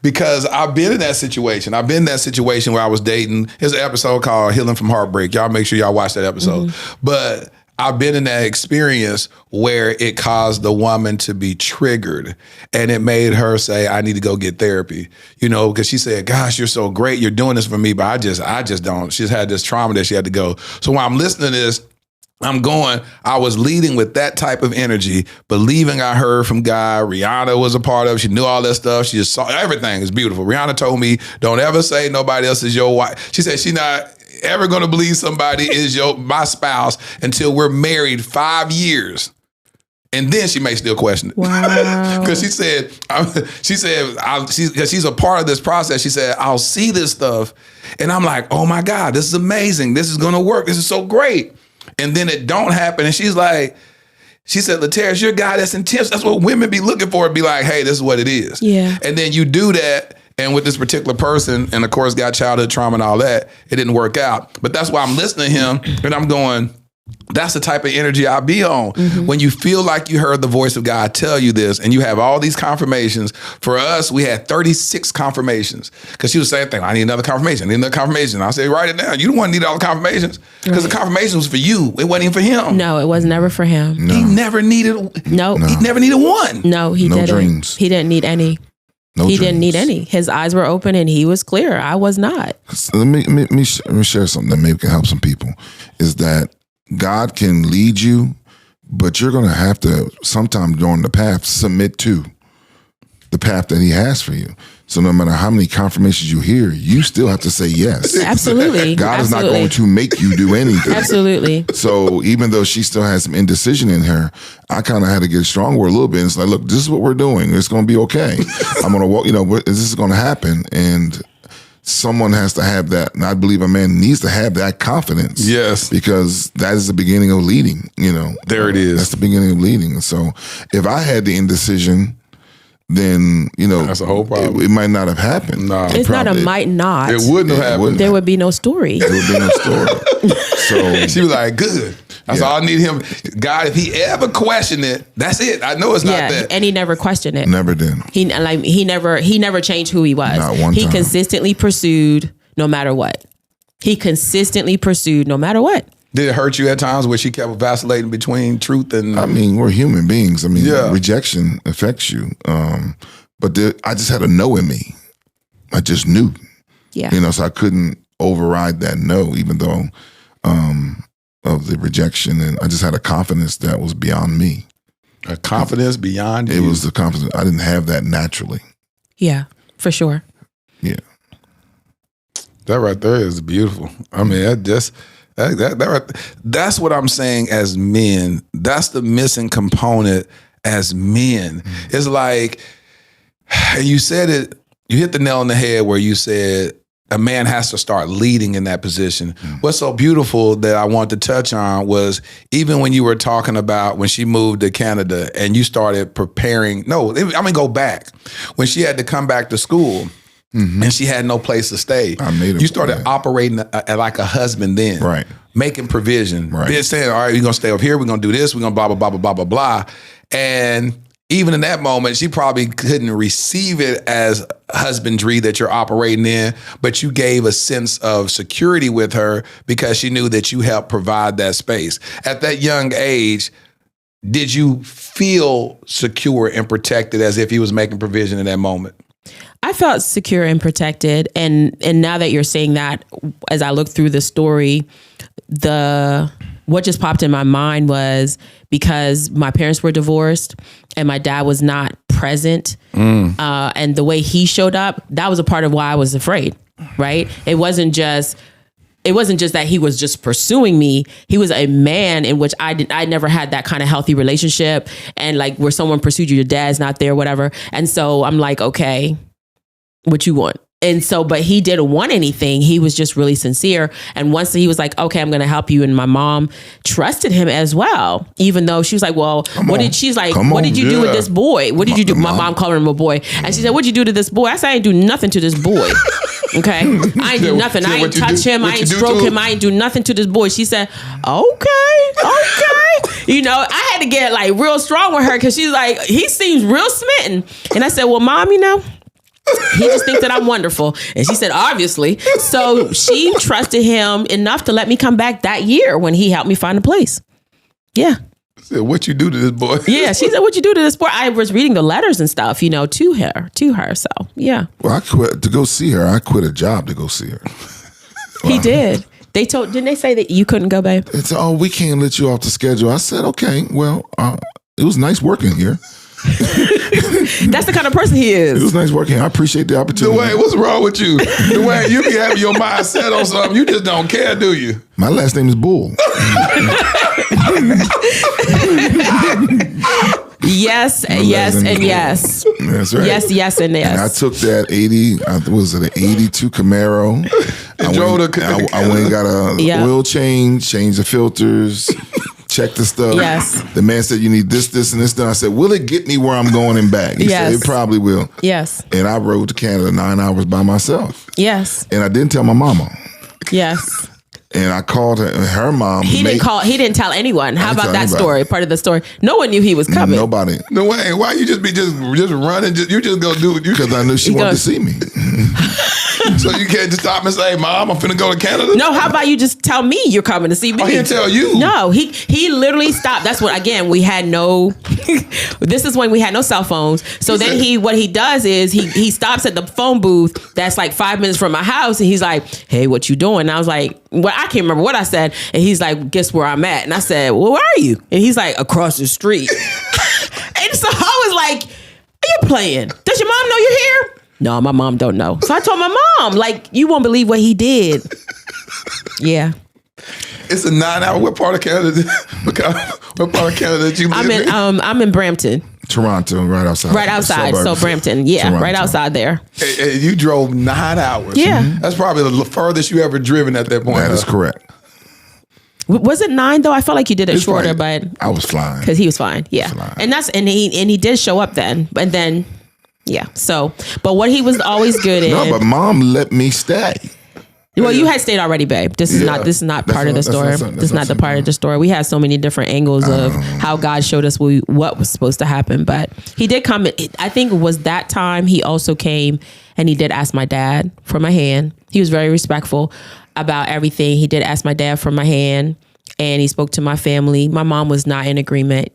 Because I've been in that situation. I've been in that situation where I was dating. There's an episode called Healing from Heartbreak. Y'all make sure y'all watch that episode. Mm-hmm. But I've been in that experience where it caused the woman to be triggered and it made her say, I need to go get therapy, because she said, gosh, you're so great. You're doing this for me, but I just don't. She's had this trauma that she had to go. So when I'm listening to this, I was leading with that type of energy, believing I heard from God. Rihanna was a part of it. She knew all that stuff. She just saw everything is beautiful. Rihanna told me, don't ever say nobody else is your wife. She said she's not ever going to believe somebody is my spouse until we're married 5 years. And then she may still question it. Wow. Because she's a part of this process. She said, I'll see this stuff. And I'm like, oh my God, this is amazing. This is going to work. This is so great. And then it don't happen. And she said, LaTerra, you're a guy that's intense. That's what women be looking for. Be like, hey, this is what it is. Yeah. And then you do that. And with this particular person, and of course got childhood trauma and all that, it didn't work out. But that's why I'm listening to him and I'm going, that's the type of energy I be on. Mm-hmm. When you feel like you heard the voice of God tell you this and you have all these confirmations. For us, we had 36 confirmations because she was saying, I need another confirmation. I said, write it down. You don't want to need all the confirmations because the confirmation was for you. It wasn't even for him. No, it was never for him. No. He never needed. No. He never needed one. No, he didn't. Dreams. He didn't need any. He didn't need any. His eyes were open and he was clear. I was not. Let me share something that maybe can help some people. Is that God can lead you, but you're going to have to sometime during the path submit to the path that he has for you. So no matter how many confirmations you hear, you still have to say yes. Absolutely. God is not going to make you do anything. Absolutely. So even though she still has some indecision in her, I kind of had to get strong with a little bit. It's like, look, this is what we're doing. It's going to be okay. I'm going to walk, this is going to happen. And someone has to have that. And I believe a man needs to have that confidence. Yes. Because that is the beginning of leading, There it is. That's the beginning of leading. So if I had the indecision, then that's a whole problem. It might not have happened. No. It's not a might not. It wouldn't have happened. There would be no story. There would be no story. So she was like, good. That's all I need him. God, if he ever questioned it, that's it. I know it's not that. And he never questioned it. Never did. He never changed who he was. Not one he time. consistently pursued no matter what. He consistently pursued no matter what. Did it hurt you at times where she kept vacillating between truth and... I mean, we're human beings. I mean, Yeah. rejection affects you. But I just had a no in me. I just knew. Yeah. So I couldn't override that no, even though of the rejection. And I just had a confidence that was beyond me. A confidence beyond It you. was the confidence. I didn't have that naturally. Yeah, for sure. Yeah. That right there is beautiful. I mean, that's what I'm saying as men. That's the missing component as men. It's like, you said it, you hit the nail on the head where you said a man has to start leading in that position. What's so beautiful that I wanted to touch on was even when you were talking about when she moved to Canada and you started preparing, go back. When she had to come back to school, and she had no place to stay. You started operating like a husband then. Right. Making provision. Right. Then saying, all right, we're going to stay up here. We're going to do this. We're going to blah, blah, blah, blah, blah, blah, blah. And even in that moment, she probably couldn't receive it as husbandry that you're operating in, but you gave a sense of security with her because she knew that you helped provide that space. At that young age, did you feel secure and protected as if he was making provision in that moment? I felt secure and protected. And now that you're saying that, as I look through the story, what just popped in my mind was because my parents were divorced and my dad was not present. And the way he showed up, that was a part of why I was afraid, right? It wasn't just that he was just pursuing me. He was a man in which I never had that kind of healthy relationship. And like where someone pursued you, your dad's not there, whatever. And so I'm like, okay, what you want? And so, but he didn't want anything. He was just really sincere. And once he was like, okay, I'm going to help you. And my mom trusted him as well, even though she was like, well, what did you do with this boy? What did you do? My mom called him a boy. And she said, what'd you do to this boy? I said, I ain't do nothing to this boy. Okay. I ain't do nothing. I ain't touch him. I ain't stroke him. I ain't do nothing to this boy. She said, okay. I had to get like real strong with her because she's like, he seems real smitten. And I said, well, Mom, he just thinks that I'm wonderful. And she said, obviously. So she trusted him enough to let me come back that year when he helped me find a place. Yeah. I said, what you do to this boy? Yeah. She said, what you do to this boy? I was reading the letters and stuff, to her. So, yeah. Well, I quit to go see her. I quit a job to go see her. He did. Didn't they say that you couldn't go, babe? It's, we can't let you off the schedule. I said, okay, well, it was nice working here. That's the kind of person he is. It was nice working. I appreciate the opportunity. Dwayne, what's wrong with you? Dwayne, you be having your mind set on something. You just don't care, do you? My last name is Bull. Yes, and yes. That's right. Yes, and yes. And I took that 82 Camaro. I went and got a oil change, changed the filters, checked the stuff. Yes. The man said, you need this, and this. Then I said, will it get me where I'm going and back? He said, it probably will. Yes. And I rode to Canada 9 hours by myself. Yes. And I didn't tell my mama. Yes. And I called her mom. He didn't tell anyone. How about that story? Part of the story. No one knew he was coming. Nobody. Dwayne, why you just running? You just go do it. Because I knew she wanted to see me. So you can't just stop and say, Mom, I'm finna go to Canada? No, how about you just tell me you're coming to see me? Oh, he didn't tell you? No, he literally stopped. That's what, again, we had no, this is when we had no cell phones. So what he does is he stops at the phone booth that's like 5 minutes from my house and he's like, hey, what you doing? And I was like, well, I can't remember what I said. And he's like, guess where I'm at? And I said, well, where are you? And he's like, across the street. And so I was like, you're playing. Does your mom know you're here? No, my mom don't know. So I told my mom, like, you won't believe what he did. Yeah. It's a 9 hour. What part of Canada? What part of Canada did you live in? I'm in Brampton. Toronto, right outside. Right outside. So Brampton. Yeah, Toronto. right outside there. And you drove 9 hours. Yeah. That's probably the furthest you ever driven at that point. That is correct. Was it 9 though? I felt like you did it shorter, fine. but I was flying. Because he was fine. Yeah. And he did show up then. And then Yeah. So, but what he was always good No, in. but mom let me stay. Well, you had stayed already, babe. This is not part of the story. This is not the part of the story. We have so many different angles of how God showed us what was supposed to happen. But he did come. I think it was that time he also came and he did ask my dad for my hand. He was very respectful about everything. He did ask my dad for my hand, and he spoke to my family. My mom was not in agreement,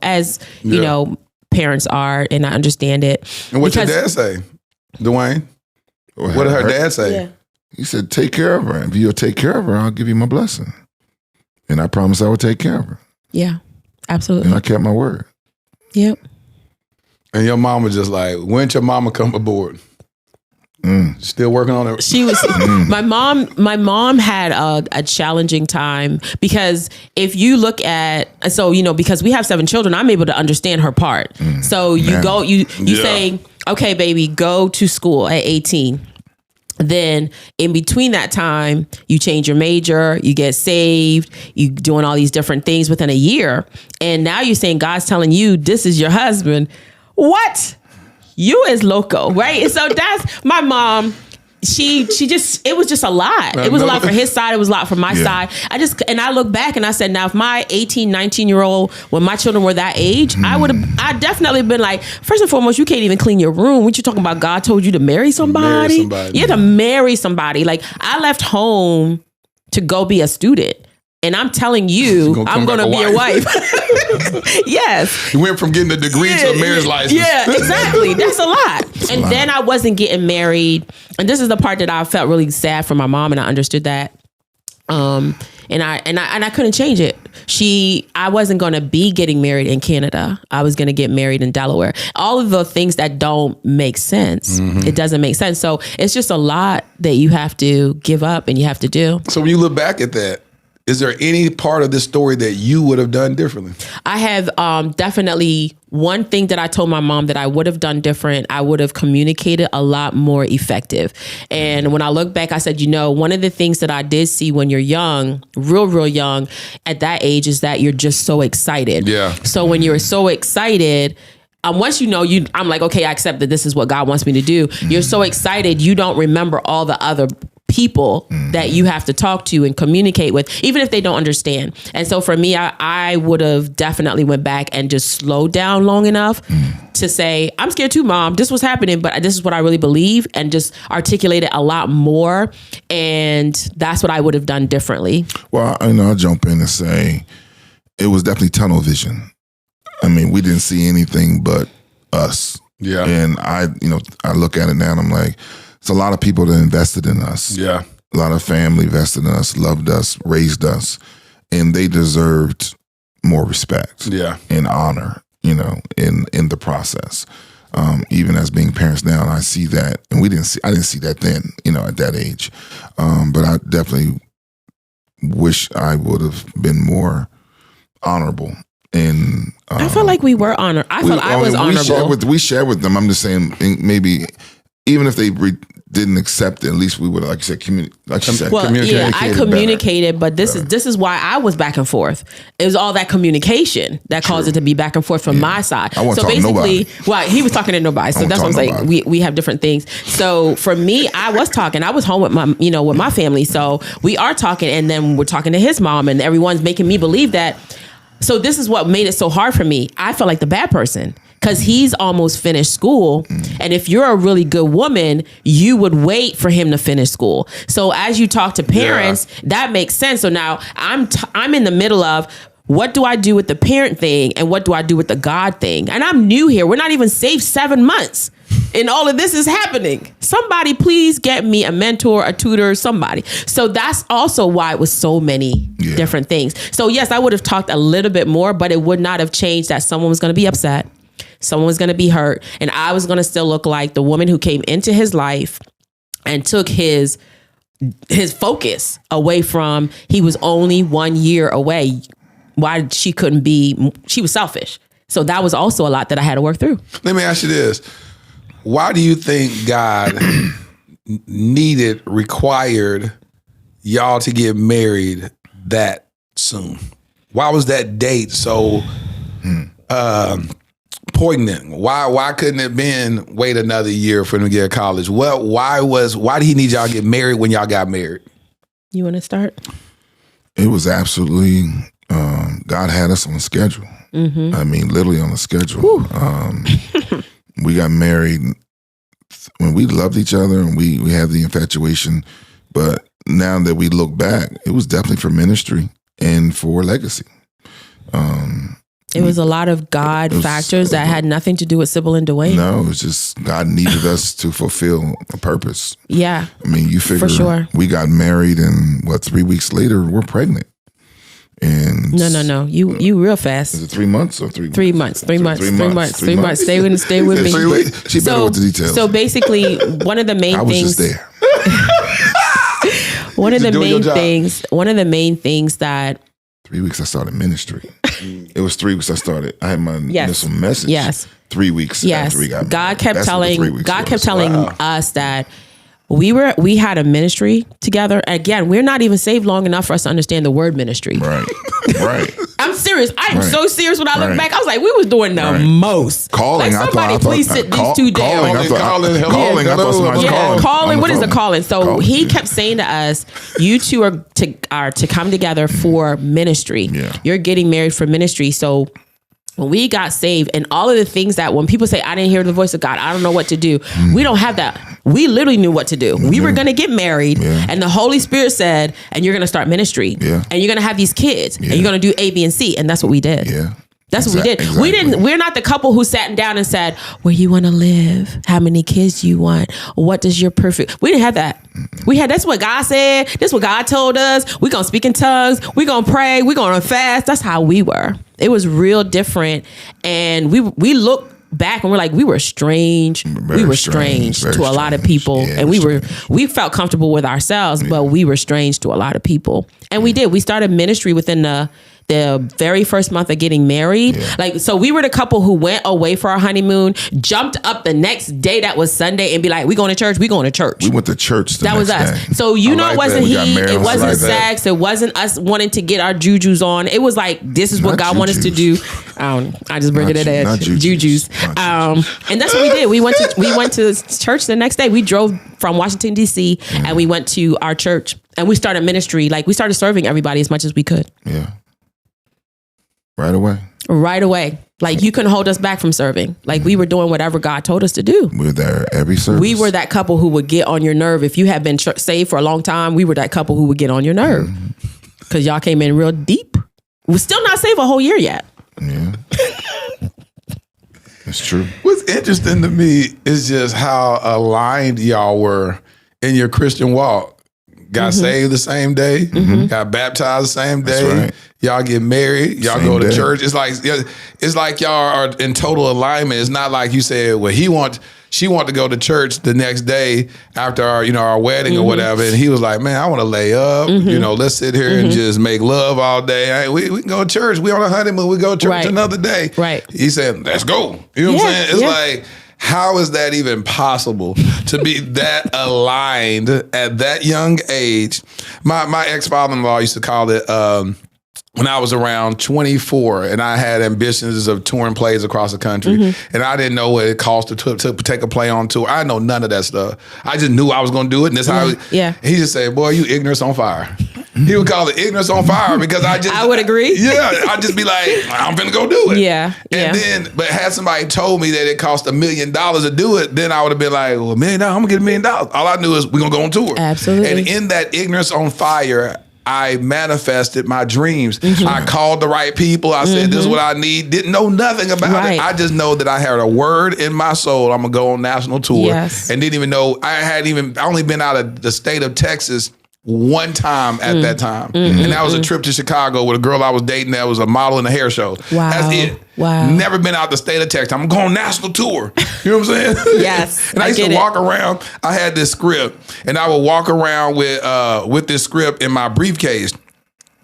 as you know, parents are, and I understand it. And what your dad say, Dwayne? What did her dad say? Yeah. He said, take care of her. If you'll take care of her, I'll give you my blessing. And I promised I would take care of her. Yeah, absolutely. And I kept my word. Yep. And your mama just like, when did your mama come aboard? Still working on it. She was my mom had a challenging time, because if you look at, because we have 7 children, I'm able to understand her part. So you say, okay, baby, go to school at 18. Then in between that time, you change your major, you get saved, you doing all these different things within a year. And now you're saying God's telling you this is your husband. What? You is loco, right? And so that's my mom. She just, it was just a lot. It was a lot for his side. It was a lot for my side. I look back and I said, now if my 18, 19-year-old, when my children were that age, I definitely been like, first and foremost, you can't even clean your room. What you talking about? God told you to marry somebody? You have to marry somebody. Like, I left home to go be a student. And I'm telling you, I'm going to be a wife. Yes. You went from getting a degree to a marriage license. Yeah, exactly. That's a lot. Then I wasn't getting married. And this is the part that I felt really sad for my mom, and I understood that. And I couldn't change it. I wasn't going to be getting married in Canada. I was going to get married in Delaware. All of the things that don't make sense. It doesn't make sense. So it's just a lot that you have to give up and you have to do. So when you look back at that, is there any part of this story that you would have done differently? I have definitely one thing that I told my mom that I would have done different. I would have communicated a lot more effective. And when I look back, I said, one of the things that I did see when you're young, real young at that age, is that you're just so excited. Yeah. So when you're so excited, once I'm like, okay, I accept that this is what God wants me to do. You're so excited, you don't remember all the other people that you have to talk to and communicate with, even if they don't understand. And so for me, I would have definitely went back and just slowed down long enough to say, I'm scared too, Mom. This was happening, but this is what I really believe, and just articulate it a lot more. And that's what I would have done differently. Well, I'll jump in and say it was definitely tunnel vision. I mean, we didn't see anything but us. Yeah. And I look at it now and I'm like, it's a lot of people that invested in us. Yeah. A lot of family invested in us, loved us, raised us, and they deserved more respect. Yeah. And honor, in the process. Even as being parents now, and I see that, and I didn't see that then, at that age. But I definitely wish I would have been more honorable. And I felt like we were honored. I was honorable. We shared with them. I'm just saying, maybe even if they didn't accept it, at least we would, like you said, communicate. Yeah, I communicated, but this is why I was back and forth. It was all that communication that caused it to be back and forth from my side. I wasn't talking to nobody. Well, he was talking to nobody, so that's what I'm saying. We have different things. So for me, I was talking. I was home with my family, so we are talking, and then we're talking to his mom, and everyone's making me believe that. So this is what made it so hard for me. I felt like the bad person, because he's almost finished school. And if you're a really good woman, you would wait for him to finish school. So as you talk to parents, that makes sense. So now I'm in the middle of, what do I do with the parent thing and what do I do with the God thing? And I'm new here. We're not even saved 7 months. And all of this is happening. Somebody please get me a mentor, a tutor, somebody. So that's also why it was so many different things. So yes, I would have talked a little bit more, but it would not have changed that someone was going to be upset. Someone was going to be hurt. And I was going to still look like the woman who came into his life and took his focus away from, he was only 1 year away. Why she couldn't be, she was selfish. So that was also a lot that I had to work through. Let me ask you this. Why do you think God required y'all to get married that soon? Why was that date so poignant. Why couldn't it been wait another year for him to get to college? Why did he need y'all to get married when y'all got married? You want to start? It was absolutely, God had us on a schedule. Mm-hmm. I mean, literally on a schedule. We got married when we loved each other and we had the infatuation. But now that we look back, it was definitely for ministry and for legacy. It was a lot of God factors that had nothing to do with Sybil and Dwayne. No, it was just God needed us to fulfill a purpose. Yeah. I mean, you figure for sure. We got married and 3 weeks later, we're pregnant. And No. You real fast. Is it 3 months or 3 weeks? 3 months. 3 months. 3 months. 3 months. Stay with me. She better with the details. So basically, one of the main I was things. just there. One of the main things that 3 weeks I started ministry. It was 3 weeks I started. I had my initial message. Yes. 3 weeks after we got married. God kept telling Wow. us that we had a ministry together. Again, we're not even saved long enough for us to understand the word ministry. Right. I'm serious. I'm Right. so serious when I look Right. back. I was like, we was doing the most. Calling. Like, somebody please sit these two down. Calling. I thought somebody was calling. Calling. What is the calling? So Calling. he kept saying to us, you two are to come together for ministry. Yeah. You're getting married for ministry. So when we got saved and all of the things that when people say, I didn't hear the voice of God, I don't know what to do. We don't have that. We literally knew what to do. We were going to get married and the Holy Spirit said, and you're going to start ministry and you're going to have these kids and you're going to do A, B, and C. And that's what we did. Yeah. That's what we did. Exactly. We're not the couple who sat down and said, where you want to live? How many kids do you want? What does your perfect? We didn't have that. That's what God said. That's what God told us. We're going to speak in tongues. We're going to pray. We're going to fast. That's how we were. It was real different. And we look back and we're like, we were strange. We were strange to a lot of people. Yeah, and we felt comfortable with ourselves, but we were strange to a lot of people. And we did. We started ministry within the very first month of getting married. Like, so we were the couple who went away for our honeymoon, jumped up the next day that was Sunday and be like, we going to church. We went to church. That was us. Day. So it wasn't it wasn't like sex. It wasn't us wanting to get our jujus on. It was like, this is what God wanted us to do. I just bring it as jujus. And that's what we did. We went to church the next day. We drove from Washington, D.C. and we went to our church and we started ministry. Like, we started serving everybody as much as we could. Yeah. Right away. Like, you couldn't hold us back from serving. Like, we were doing whatever God told us to do. We were there every service. We were that couple who would get on your nerve. If you had been saved for a long time, we were that couple who would get on your nerve. Because y'all came in real deep. We're still not saved a whole year yet. Yeah. It's true. What's interesting to me is just how aligned y'all were in your Christian walk. Got saved the same day, got baptized the same day. That's right. Y'all get married, y'all Same go to day. church. It's like y'all are in total alignment. It's not like you said, well, she wanted to go to church the next day after our wedding or whatever, and he was like, man, I want to lay up. Let's sit here and just make love all day. Hey, we can go to church. We on a honeymoon. We go to church another day. Right. He said, let's go. You know what I'm saying? It's like, how is that even possible to be that aligned at that young age? My ex-father-in-law used to call it when I was around 24 and I had ambitions of touring plays across the country and I didn't know what it cost to take a play on tour. I know none of that stuff. I just knew I was going to do it. And that's how he just said, boy, you ignorance on fire. He would call it ignorance on fire because I would agree. Yeah. I'd just be like, I'm finna go do it. Yeah. And then, but had somebody told me that it cost $1 million to do it, then I would have been like, well, $1 million, I'm gonna get $1 million. All I knew is we're gonna go on tour. Absolutely. And in that ignorance on fire, I manifested my dreams. I called the right people. I said, this is what I need. Didn't know nothing about it. I just know that I had a word in my soul. I'm gonna go on national tour. Yes. And didn't even know I only been out of the state of Texas one time at that time. And that was a trip to Chicago with a girl I was dating that was a model in a hair show. Wow. That's it. Wow. Never been out the state of Texas. I'm going national tour. You know what I'm saying? Yes. And I used to walk around. I had this script and I would walk around with this script in my briefcase.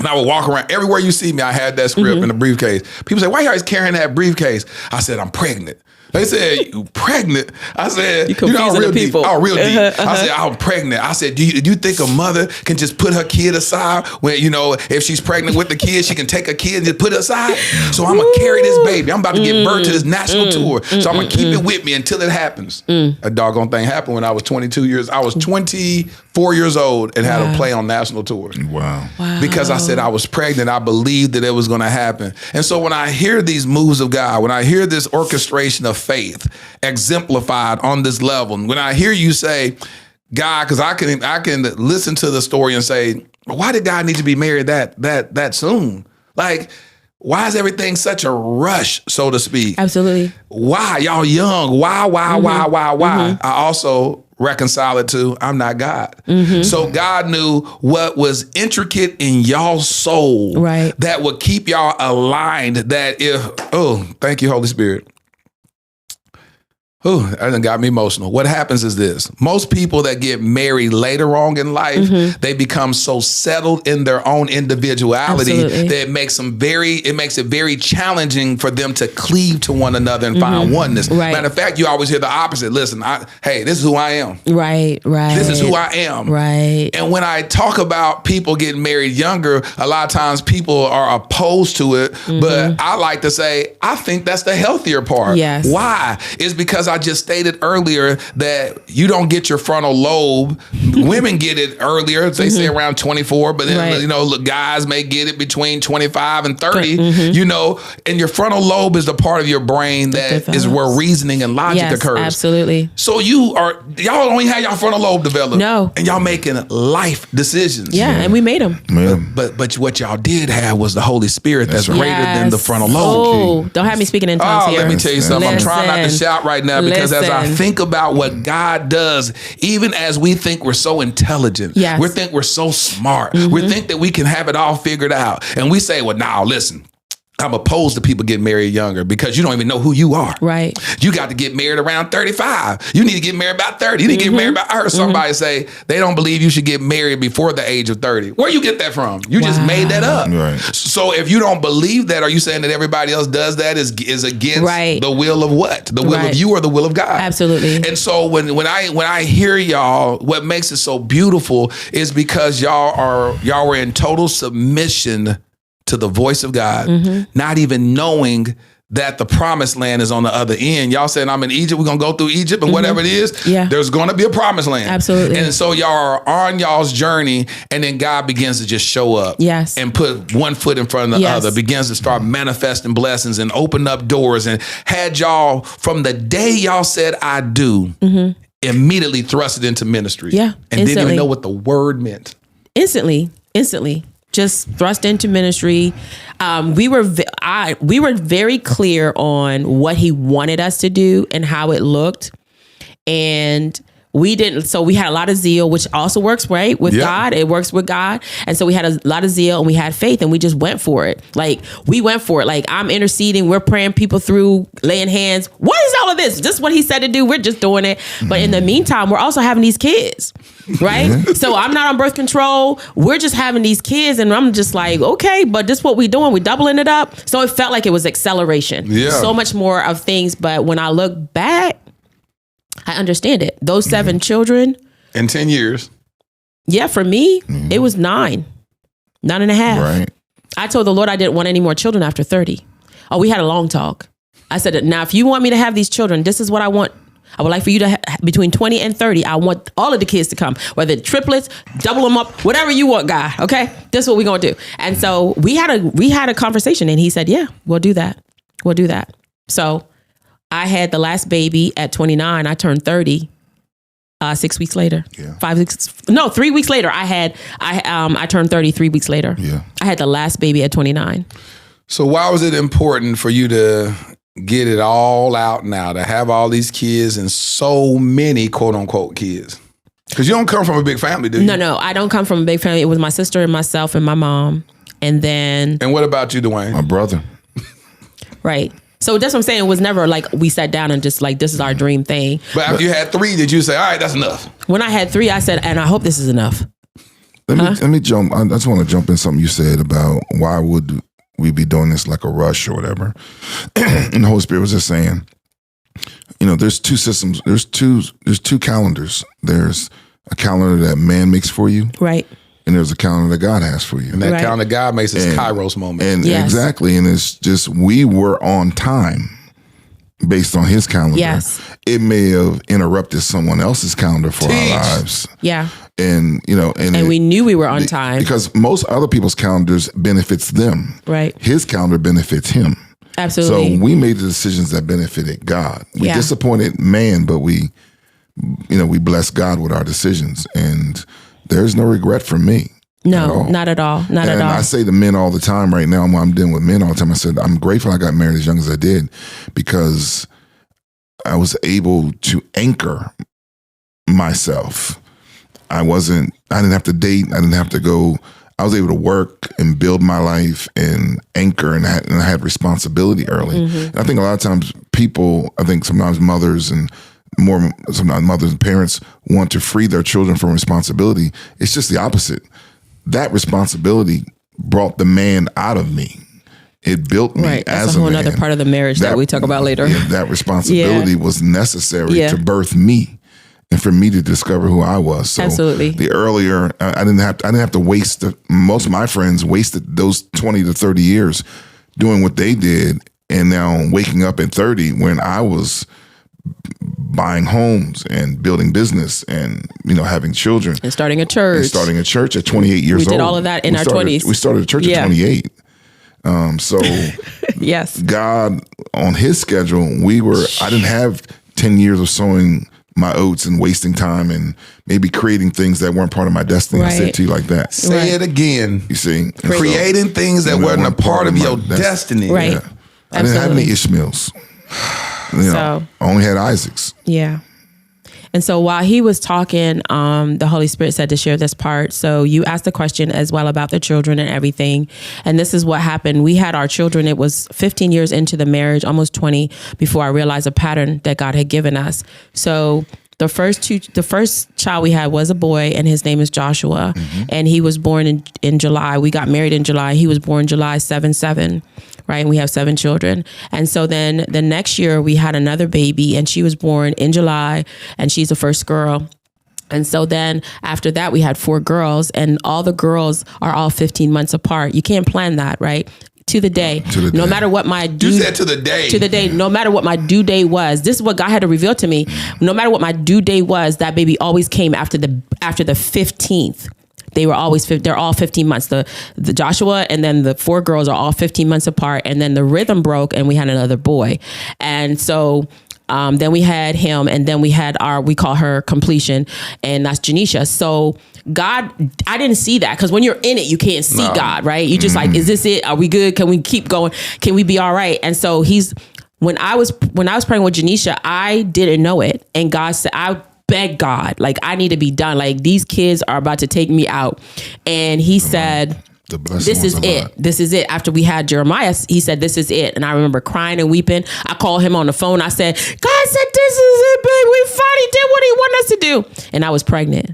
And I would walk around everywhere you see me. I had that script in the briefcase. People say, why are you always carrying that briefcase? I said, I'm pregnant. They said, you pregnant? I said, You confusing real the people. deep. Oh, real deep. I said, I'm pregnant. I said, do you think a mother can just put her kid aside when, if she's pregnant with the kid, she can take her kid and just put it aside? So I'm going to carry this baby. I'm about to give birth to this national tour. So I'm going to keep it with me until it happens. A doggone thing happened when I was 24 years old and had a play on national tour. Wow. Because I said I was pregnant. I believed that it was going to happen. And so when I hear these moves of God, when I hear this orchestration of faith exemplified on this level, when I hear you say, God, because I can listen to the story and say, why did God need to be married that soon? Like, why is everything such a rush, so to speak? Absolutely. Why? Y'all young. Why? I also reconcile it to I'm not God. So God knew what was intricate in y'all's soul that would keep y'all aligned, that thank you, Holy Spirit. That done got me emotional. What happens is this. Most people that get married later on in life, they become so settled in their own individuality that it makes it very challenging for them to cleave to one another and find oneness. Matter of fact, you always hear the opposite. Listen, hey, this is who I am. Right. This is who I am. Right. And when I talk about people getting married younger, a lot of times people are opposed to it. But I like to say, I think that's the healthier part. Yes. Why? It's because I just stated earlier that you don't get your frontal lobe. Women get it earlier. They say around 24, but then, guys may get it between 25 and 30, and your frontal lobe is the part of your brain that is where reasoning and logic occurs. Absolutely. So y'all don't even have your frontal lobe developed. No. And y'all making life decisions. Yeah, and we made them. But what y'all did have was the Holy Spirit that's greater than the frontal lobe. Oh, don't have me speaking in tongues here. Let me tell you something. I'm trying not to shout right now because as I think about what God does, even as we think we're so intelligent, we think we're so smart, we think that we can have it all figured out. And we say, well, now listen, I'm opposed to people getting married younger because you don't even know who you are. Right. You got to get married around 35. You need to get married about 30. You need to get married about, I heard somebody say they don't believe you should get married before the age of 30. Where you get that from? You just made that up. Right. So if you don't believe that, are you saying that everybody else does that is against the will of what? The will of you or the will of God? Absolutely. And so when I hear y'all, what makes it so beautiful is because y'all were in total submission to the voice of God, not even knowing that the promised land is on the other end. Y'all saying, I'm in Egypt, we're going to go through Egypt and whatever it is, there's going to be a promised land. Absolutely. And so y'all are on y'all's journey, and then God begins to just show up and put one foot in front of the other, begins to start manifesting blessings and open up doors, and had y'all, from the day y'all said, I do, immediately thrust it into ministry. Yeah. And didn't even know what the word meant. Instantly. Just thrust into ministry. We were very clear on what he wanted us to do and how it looked. And we didn't, so we had a lot of zeal, which also works, right? With God, it works with God. And so we had a lot of zeal and we had faith and we just went for it. Like, we went for it. Like, I'm interceding, we're praying people through, laying hands. What is all of this? Just what he said to do. We're just doing it. But in the meantime, we're also having these kids, right? So I'm not on birth control. We're just having these kids and I'm just like, okay, but this is what we're doing. We're doubling it up. So it felt like it was acceleration. Yeah. So much more of things. But when I look back, I understand it. Those 7 children. In 10 years. Yeah, for me, it was 9 and a half. Right. I told the Lord I didn't want any more children after 30. Oh, we had a long talk. I said, now, if you want me to have these children, this is what I want. I would like for you to between 20 and 30. I want all of the kids to come, whether triplets, double them up, whatever you want, God. Okay, this is what we're gonna do. And so we had a conversation, and he said, "Yeah, we'll do that. We'll do that." So I had the last baby at 29. I turned 30. 6 weeks later, 3 weeks later, I turned 30. 3 weeks later, I had the last baby at 29. So why was it important for you to get it all out now, to have all these kids and so many quote unquote kids? Because you don't come from a big family, do you? No, I don't come from a big family. It was my sister and myself and my mom. And what about you, Dwayne? My brother. Right. So that's what I'm saying. It was never like we sat down and just like, this is our dream thing. But after you had 3, did you say, all right, that's enough? When I had 3, I said, and I hope this is enough. Let me jump. I just want to jump in something you said about why would we be doing this like a rush or whatever. And the Holy Spirit was just saying, there's two systems. There's two calendars. There's a calendar that man makes for you. Right. And there's a calendar that God has for you. And that calendar God makes is Kairos moment. And exactly. And it's just, we were on time based on his calendar. Yes. It may have interrupted someone else's calendar for our lives. Yeah. And, and we knew we were on time. Because most other people's calendars benefits them. Right. His calendar benefits him. Absolutely. So we made the decisions that benefited God. We disappointed man, but we blessed God with our decisions. And there's no regret for me. No, not at all. Not at all. And I say to men all the time right now, I'm dealing with men all the time. I said, I'm grateful I got married as young as I did because I was able to anchor myself. I didn't have to date. I didn't have to go. I was able to work and build my life and anchor, and I had responsibility early. Mm-hmm. And I think a lot of times sometimes mothers and sometimes mothers and parents want to free their children from responsibility. It's just the opposite. That responsibility brought the man out of me. It built me as a man. That's a whole other part of the marriage that we talk about later. Yeah, that responsibility was necessary to birth me. And for me to discover who I was. So absolutely. The earlier, I didn't have to waste, most of my friends wasted those 20 to 30 years doing what they did. And now waking up at 30 when I was buying homes and building business and, having children. And starting a church. At 28 years old. We did all of that in our 20s. We started a church at 28. So yes, God on his schedule, I didn't have 10 years of sowing my oats and wasting time and maybe creating things that weren't part of my destiny. I said to you like that. Say it again. You see? Creating things that weren't a part of your destiny. Right. Yeah. I didn't have any Ishmaels. I only had Isaacs. Yeah. And so while he was talking, the Holy Spirit said to share this part. So you asked the question as well about the children and everything. And this is what happened. We had our children. It was 15 years into the marriage, almost 20, before I realized a pattern that God had given us. So the first child we had was a boy, and his name is Joshua. Mm-hmm. And he was born in July. We got married in July. He was born July 7/7. Right. And we have 7 children. And so then the next year we had another baby, and she was born in July, and she's the first girl. And so then after that, we had 4 girls, and all the girls are all 15 months apart. You can't plan that, right? To the day. No matter what my due, you said to the day. No matter what my due date was. This is what God had to reveal to me. No matter what my due date was, that baby always came after the 15th. They're all 15 months. The Joshua and then the 4 girls are all 15 months apart. And then the rhythm broke, and we had another boy. And so then we had him, and then we had we call her completion, and that's Janisha. So God, I didn't see that, because when you're in it, you can't see God, right? You just like, is this it? Are we good? Can we keep going? Can we be all right? And so when I was praying with Janisha, I didn't know it. And God said, I beg God, like, I need to be done. Like, these kids are about to take me out. And he said, this is it. This is it. After we had Jeremiah, he said, this is it. And I remember crying and weeping. I called him on the phone. I said, God said, this is it, babe. We finally did what he wanted us to do. And I was pregnant.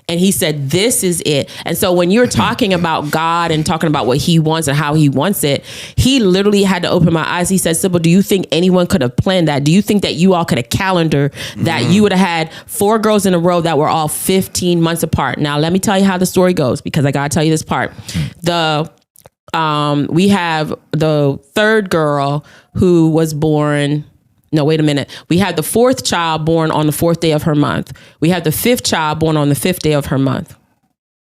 And he said, this is it. And so when you're talking about God and talking about what he wants and how he wants it, he literally had to open my eyes. He said, Sybil, do you think anyone could have planned that? Do you think that you all could have calendared that you would have had 4 girls in a row that were all 15 months apart? Now, let me tell you how the story goes, because I got to tell you this part. We have the 3rd girl who was born. No, wait a minute. We had the 4th child born on the 4th day of her month. We had the 5th child born on the 5th day of her month.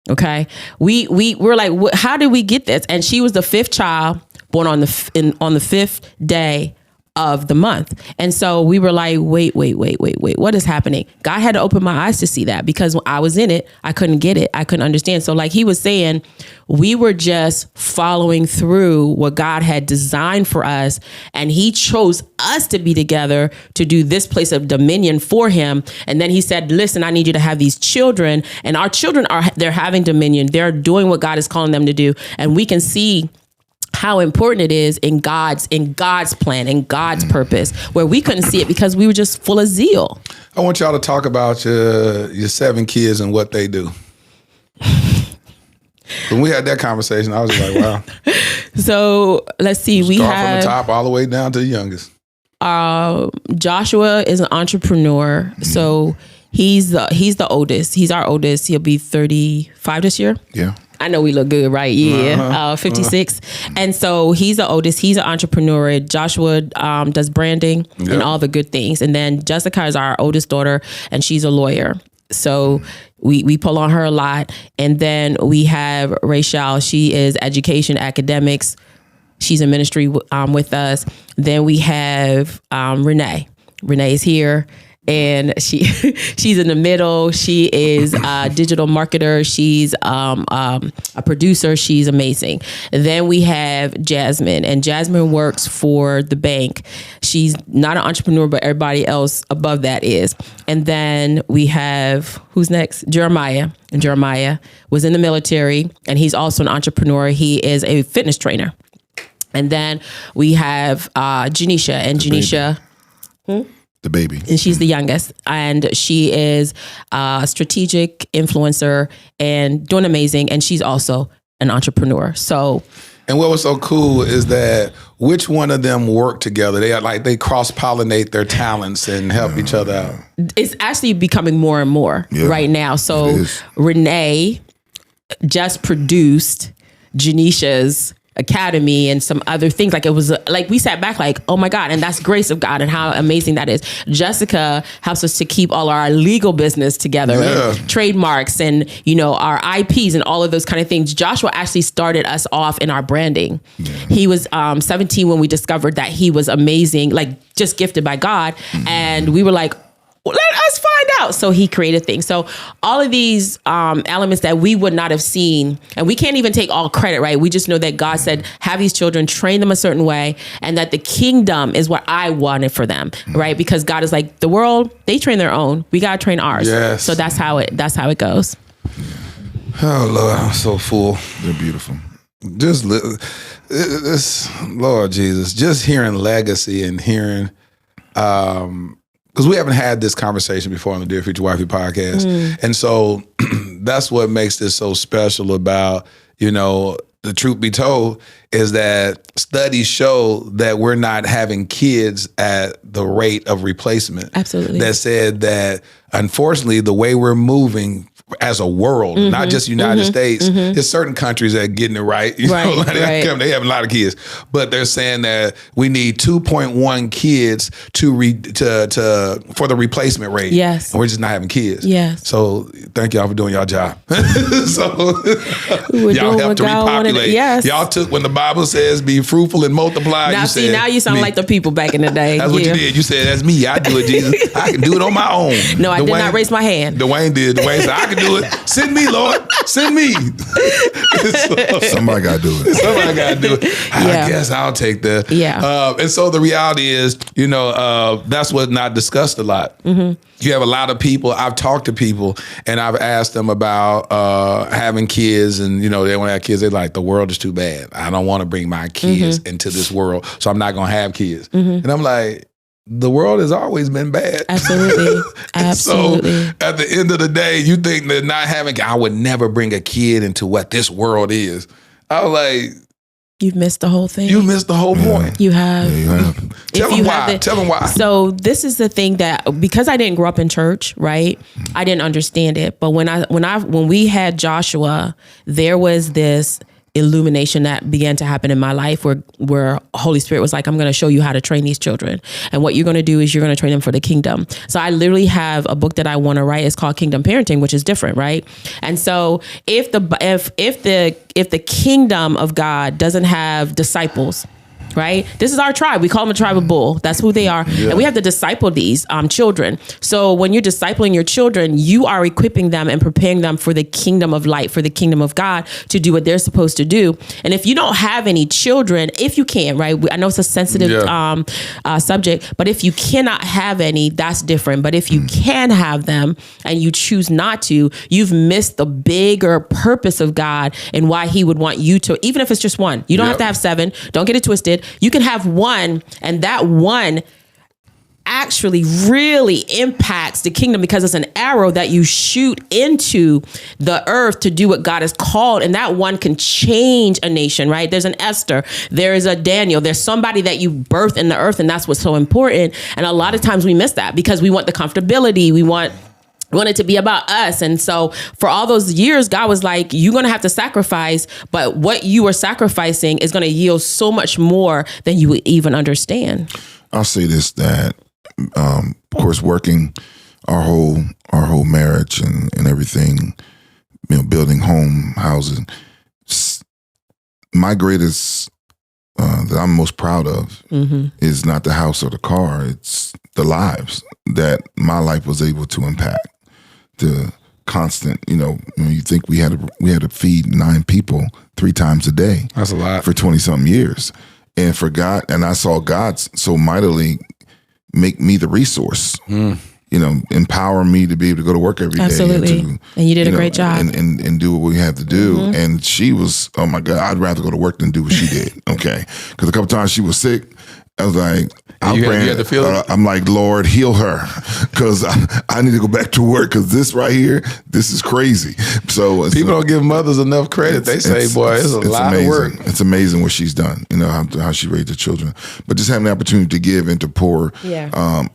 Okay. We're like, how did we get this? And she was the 5th child born on the 5th day of the month. And so we were like, wait, what is happening? God had to open my eyes to see that, because when I was in it, I couldn't get it. I couldn't understand. So like he was saying, we were just following through what God had designed for us. And he chose us to be together to do this place of dominion for him. And then he said, listen, I need you to have these children, and our children they're having dominion. They're doing what God is calling them to do. And we can see how important it is in God's plan, in God's purpose, where we couldn't see it because we were just full of zeal. I want y'all to talk about your 7 kids and what they do. When we had that conversation, I was like, wow. So let's see. We Start have from the top all the way down to the youngest. Joshua is an entrepreneur. So he's the oldest. He's our oldest. He'll be 35 this year. Yeah. I know we look good, right? Yeah. 56. And so he's the oldest. He's an entrepreneur. Joshua does branding and all the good things. And then Jessica is our oldest daughter, and she's a lawyer. So we pull on her a lot. And then we have Rachel. She is education, academics. She's in ministry with us. Then we have Renee. Renee is here. And she's in the middle. She is a digital marketer. She's a producer. She's amazing. Then we have Jasmine, and Jasmine works for the bank. She's not an entrepreneur, but everybody else above that is. And then we have, who's next? Jeremiah. And Jeremiah was in the military, and he's also an entrepreneur. He is a fitness trainer. And then we have Janisha, and Janisha. The baby. And she's the youngest. And she is a strategic influencer and doing amazing. And she's also an entrepreneur. So. And what was so cool is that which one of them work together? They cross-pollinate their talents and help each other out. It's actually becoming more and more right now. So Renee just produced Janisha's Academy and some other things. Like, it was like we sat back like, oh my God, and that's grace of God and how amazing that is. Jessica helps us to keep all our legal business together and trademarks and, our IPs and all of those kind of things. Joshua actually started us off in our branding. He was 17 when we discovered that he was amazing, like just gifted by God. And we were like, let us find out. So he created things. So all of these elements that we would not have seen, and we can't even take all credit, right? We just know that God said, have these children, train them a certain way, and that the kingdom is what I wanted for them, right? Because God is like, the world, they train their own. We got to train ours. Yes. So that's how it goes. Oh, Lord, I'm so full. They're beautiful. Just Lord Jesus, just hearing legacy and hearing, because we haven't had this conversation before on the Dear Future Wifey podcast. And so that's what makes this so special about, the truth be told is that studies show that we're not having kids at the rate of replacement. Absolutely. That said that, unfortunately, the way we're moving as a world, not just United States, there's certain countries that are getting it right. They have a lot of kids, but they're saying that we need 2.1 kids for the replacement rate. Yes. And we're just not having kids. Yes. So thank y'all for doing y'all job. So y'all helped to repopulate. Yes. Y'all took when the Bible says be fruitful and multiply. Now you sound like the people back in the day. That's what you did. You said, that's me. I do it, Jesus. I can do it on my own. No, I did not raise my hand. Dwayne did. Dwayne said, I can do it. Send me, Lord. Send me. Somebody got to do it. Somebody got to do it. I guess I'll take that. Yeah. And so the reality is, that's what's not discussed a lot. You have a lot of people. I've talked to people and I've asked them about having kids, and they want to have kids. They're like, the world is too bad. I don't want to bring my kids into this world, so I'm not going to have kids. And I'm like, the world has always been bad. Absolutely. Absolutely. So at the end of the day, you think that not having, I would never bring a kid into what this world is. I was like, you've missed the whole thing. You missed the whole point. You have. Yeah, you have. Tell them why. Tell them why. So this is the thing that, because I didn't grow up in church, right? I didn't understand it. But when we had Joshua, there was this illumination that began to happen in my life where Holy Spirit was like, I'm going to show you how to train these children. And what you're going to do is you're going to train them for the kingdom. So I literally have a book that I want to write. It's called Kingdom Parenting, which is different, right? And so if the kingdom of God doesn't have disciples, right? This is our tribe. We call them a tribe of Bull. That's who they are. Yeah. And we have to disciple these children. So when you're discipling your children, you are equipping them and preparing them for the kingdom of light, for the kingdom of God, to do what they're supposed to do. And if you don't have any children, if you can, right? I know it's a sensitive subject, but if you cannot have any, that's different. But if you can have them and you choose not to, you've missed the bigger purpose of God and why he would want you to, even if it's just one. You don't have to have 7. Don't get it twisted. You can have one, and that one actually really impacts the kingdom because it's an arrow that you shoot into the earth to do what God has called. And that one can change a nation, right? There's an Esther, there is a Daniel, there's somebody that you birth in the earth. And that's what's so important. And a lot of times we miss that because we want the comfortability. We want it to be about us. And so for all those years, God was like, you're going to have to sacrifice, but what you are sacrificing is going to yield so much more than you would even understand. I'll say this, that of course, working our whole marriage and everything, building houses. My greatest that I'm most proud of is not the house or the car; it's the lives that my life was able to impact. The constant, when you think we had to feed 9 people 3 times a day. That's a lot for 20-something years, and for God, and I saw God so mightily make me the resource, empower me to be able to go to work every day. Absolutely. And you did a great job. And do what we had to do. And she was, oh my God, I'd rather go to work than do what she did. Okay. Because a couple times she was sick. I was like, I'm like, Lord, heal her, because I need to go back to work, because this right here, this is crazy. So people don't give mothers enough credit. They say, boy, it's a lot amazing. Of work. It's amazing what she's done, how she raised the children. But just having the opportunity to give and to pour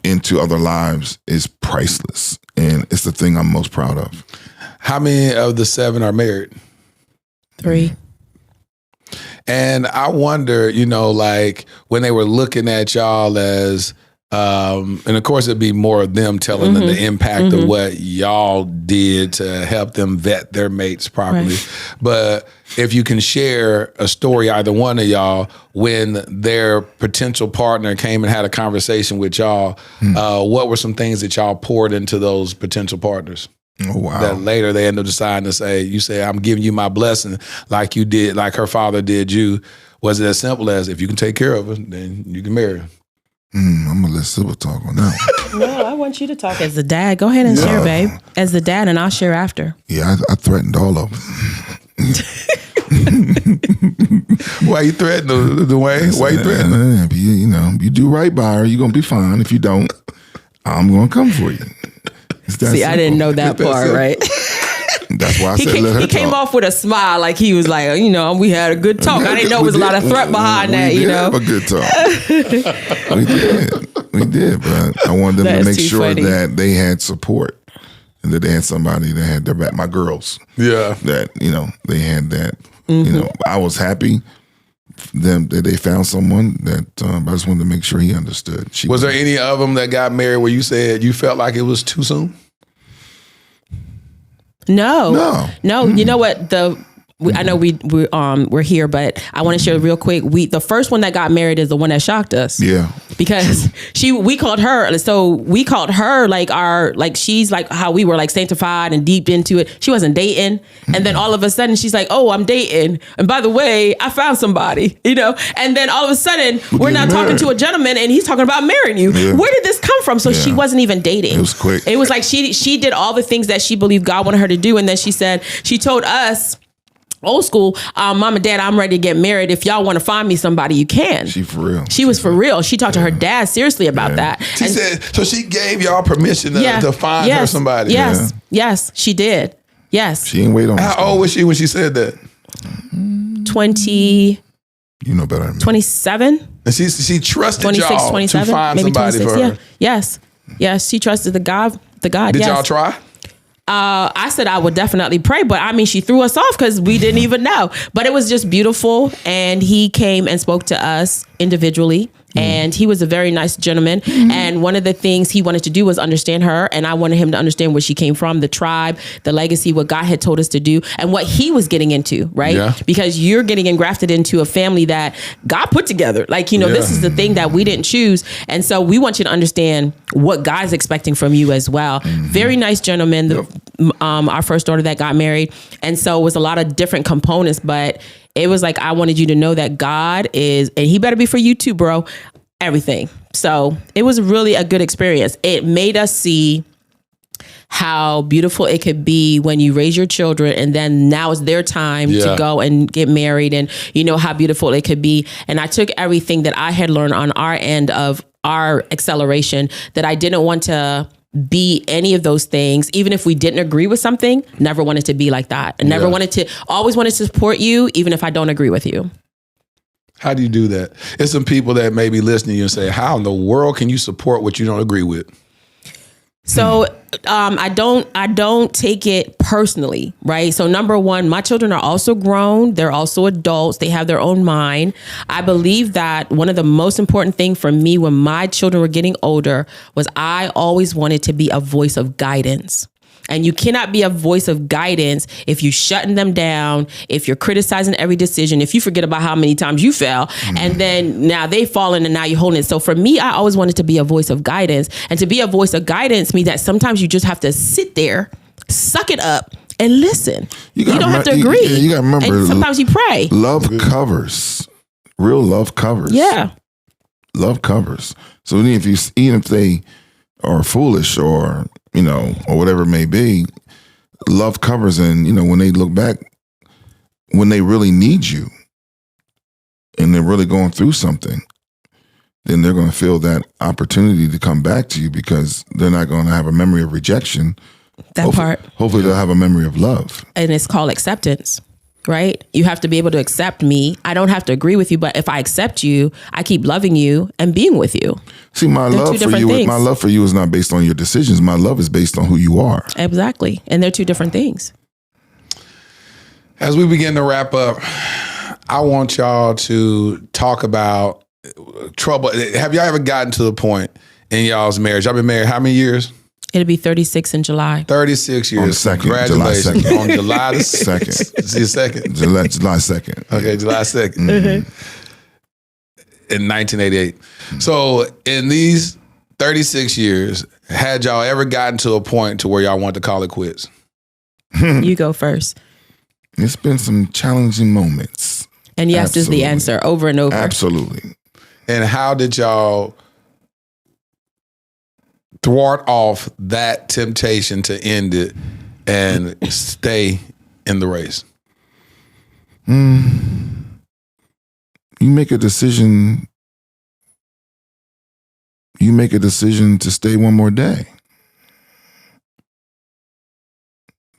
into other lives is priceless. And it's the thing I'm most proud of. How many of the 7 are married? 3. And I wonder, like when they were looking at y'all as, and of course it'd be more of them telling them the impact of what y'all did to help them vet their mates properly. Right. But if you can share a story, either one of y'all, when their potential partner came and had a conversation with y'all, what were some things that y'all poured into those potential partners? Oh, wow. That later they end up deciding to say, you say, I'm giving you my blessing like you did, like her father did you. Was it as simple as, if you can take care of her, then you can marry her? I'm going to let Sybil talk on that. No, I want you to talk as the dad. Go ahead and share, babe. As the dad, and I'll share after. Yeah, I threatened all of them. Why you threatening, Dwayne? Why you threatening? You do right by her, you're going to be fine. If you don't, I'm going to come for you. See, simple. I didn't know that part, right? That's why I said let her talk. He came off with a smile, like he was like, we had a good talk. I didn't know there was a lot of threat behind that, We did have a good talk. We did, but I wanted them to make sure funny. That they had support and that they had somebody that had their back. My girls, that they had that. I was happy that they found someone that I just wanted to make sure he understood. Was there any of them that got married where you said you felt like it was too soon? No. You know what? I know we're here, but I want to share real quick. The first one that got married is the one that shocked us. Yeah, because we called her. So we called her she's like how we were like sanctified and deep into it. She wasn't dating, and then all of a sudden she's like, "Oh, I'm dating." And by the way, I found somebody, And then all of a sudden we're now talking to a gentleman, and he's talking about marrying you. Yeah. Where did this come from? So she wasn't even dating. It was quick. It was like she did all the things that she believed God wanted her to do, and then she told us. Old school, Mom and Dad, I'm ready to get married. If y'all want to find me somebody, you can. She for real. She was for real. She talked to her dad seriously about that. She said, so she gave y'all permission to find her somebody. Yes, she did. Yes. She ain't wait on How old was she when she said that? 20. You know better than me. 27. And she trusted 26, y'all 27, to find maybe somebody 26. for her. Yes, she trusted the God. Did y'all try? I said I would definitely pray, but I mean, she threw us off because we didn't even know. But it was just beautiful. And he came and spoke to us individually. And he was a very nice gentleman. And one of the things he wanted to do was understand her. And I wanted him to understand where she came from, the tribe, the legacy, what God had told us to do, and what he was getting into, right? Yeah. Because you're getting engrafted into a family that God put together. This is the thing that we didn't choose. And so we want you to understand what God's expecting from you as well. Very nice gentleman, our first daughter that got married. And so it was a lot of different components, but it was like, I wanted you to know that God is, and he better be for you too, bro, everything. So it was really a good experience. It made us see how beautiful it could be when you raise your children and then now it's their time to go and get married, and how beautiful it could be. And I took everything that I had learned on our end of our acceleration, that I didn't want to be any of those things. Even if we didn't agree with something, never wanted to be like that. And never always wanted to support you, even if I don't agree with you. How do you do that? It's some people that may be listening to you and say, how in the world can you support what you don't agree with? So I don't take it personally, right? So number one, my children are also grown. They're also adults. They have their own mind. I believe that one of the most important thing for me when my children were getting older was I always wanted to be a voice of guidance. And you cannot be a voice of guidance if you're shutting them down, if you're criticizing every decision, if you forget about how many times you fell, and then now they've fallen and now you're holding it. So for me, I always wanted to be a voice of guidance. And to be a voice of guidance means that sometimes you just have to sit there, suck it up, and listen. You don't have to agree. You got to remember. And sometimes you pray. Love covers. Real love covers. Yeah. Love covers. So even if they are foolish or or whatever it may be, love covers. And, when they look back, when they really need you and they're really going through something, then they're going to feel that opportunity to come back to you because they're not going to have a memory of rejection. Hopefully they'll have a memory of love. And it's called acceptance. Right? You have to be able to accept me. I don't have to agree with you, but if I accept you, I keep loving you and being with you. See, my love for you is not based on your decisions. My love is based on who you are. Exactly. And they're two different things. As we begin to wrap up, I want y'all to talk about trouble. Have y'all ever gotten to the point in y'all's marriage? Y'all been married how many years? It'll be 36 in July. 36 years. On the second. Congratulations. July 2nd. On July the 2nd. It's your second? July 2nd. Okay, July 2nd. In 1988. So in these 36 years, had y'all ever gotten to a point to where y'all want to call it quits? You go first. It's been some challenging moments. And yes is the answer over and over. Absolutely. And how did y'all thwart off that temptation to end it and stay in the race? You make a decision. You make a decision to stay one more day.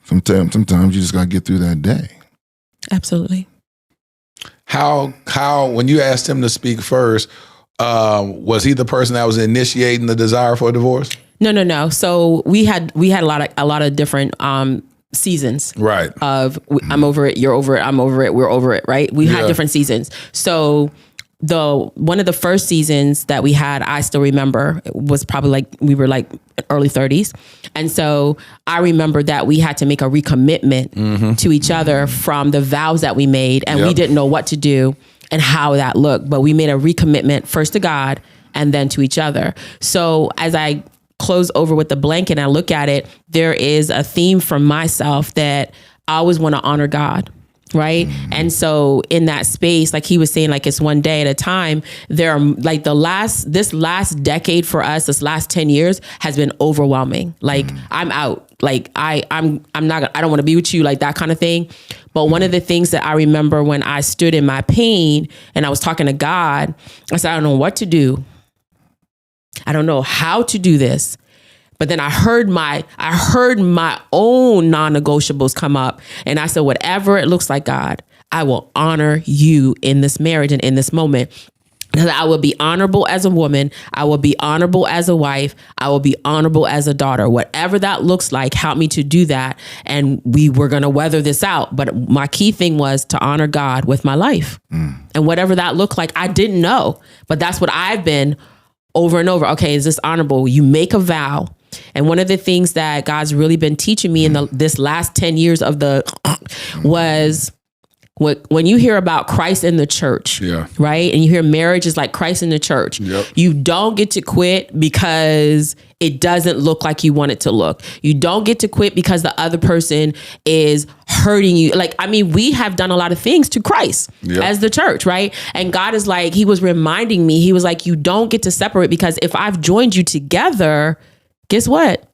Sometimes you just got to get through that day. Absolutely. How when you asked him to speak first, was he the person that was initiating the desire for a divorce? No. So we had a lot of different seasons. Right. Of I'm over it, you're over it, I'm over it, we're over it. Right. We had different seasons. So one of the first seasons that we had, I still remember, it was probably we were early 30s. And so I remember that we had to make a recommitment to each other from the vows that we made, and we didn't know what to do and how that looked, but we made a recommitment first to God and then to each other. So as I close over with the blanket and I look at it, there is a theme for myself that I always want to honor God. Right. And so in that space, like he was saying, it's one day at a time, there are this last decade for us, this last 10 years has been overwhelming. I'm out. I don't want to be with you, that kind of thing. But one of the things that I remember when I stood in my pain and I was talking to God, I said, I don't know what to do. I don't know how to do this. But then I heard my own non-negotiables come up, and I said, whatever it looks like, God, I will honor you in this marriage and in this moment. And I will be honorable as a woman. I will be honorable as a wife. I will be honorable as a daughter. Whatever that looks like, help me to do that. And we were going to weather this out. But my key thing was to honor God with my life. And whatever that looked like, I didn't know. But that's what I've been over and over. Okay, is this honorable? You make a vow. And one of the things that God's really been teaching me in this last 10 years was when you hear about Christ in the church, right? And you hear marriage is like Christ in the church. You don't get to quit because it doesn't look like you want it to look. You don't get to quit because the other person is hurting you. We have done a lot of things to Christ as the church, right? And God is he was reminding me, he was you don't get to separate, because if I've joined you together, guess what?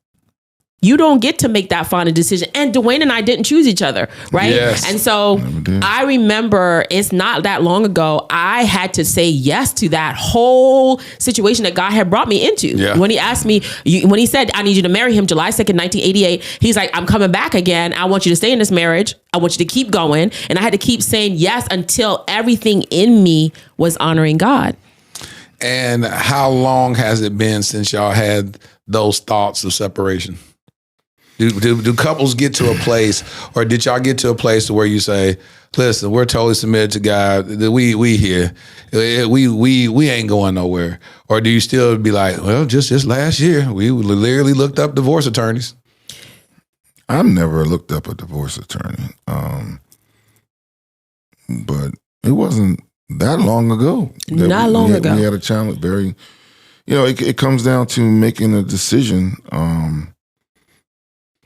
You don't get to make that final decision. And Dwayne and I didn't choose each other, right? Yes. And so I remember it's not that long ago, I had to say yes to that whole situation that God had brought me into. Yeah. When he asked me, when he said, I need you to marry him July 2nd, 1988, he's like, I'm coming back again. I want you to stay in this marriage. I want you to keep going. And I had to keep saying yes until everything in me was honoring God. And how long has it been since y'all had those thoughts of separation? Do couples get to a place, or did y'all get to a place where you say, listen, we're totally submitted to God. We here. We ain't going nowhere. Or do you still be like, well, just last year, we literally looked up divorce attorneys? I've never looked up a divorce attorney. But it wasn't that long ago. Not long ago. We had a challenge. Very, it comes down to making a decision.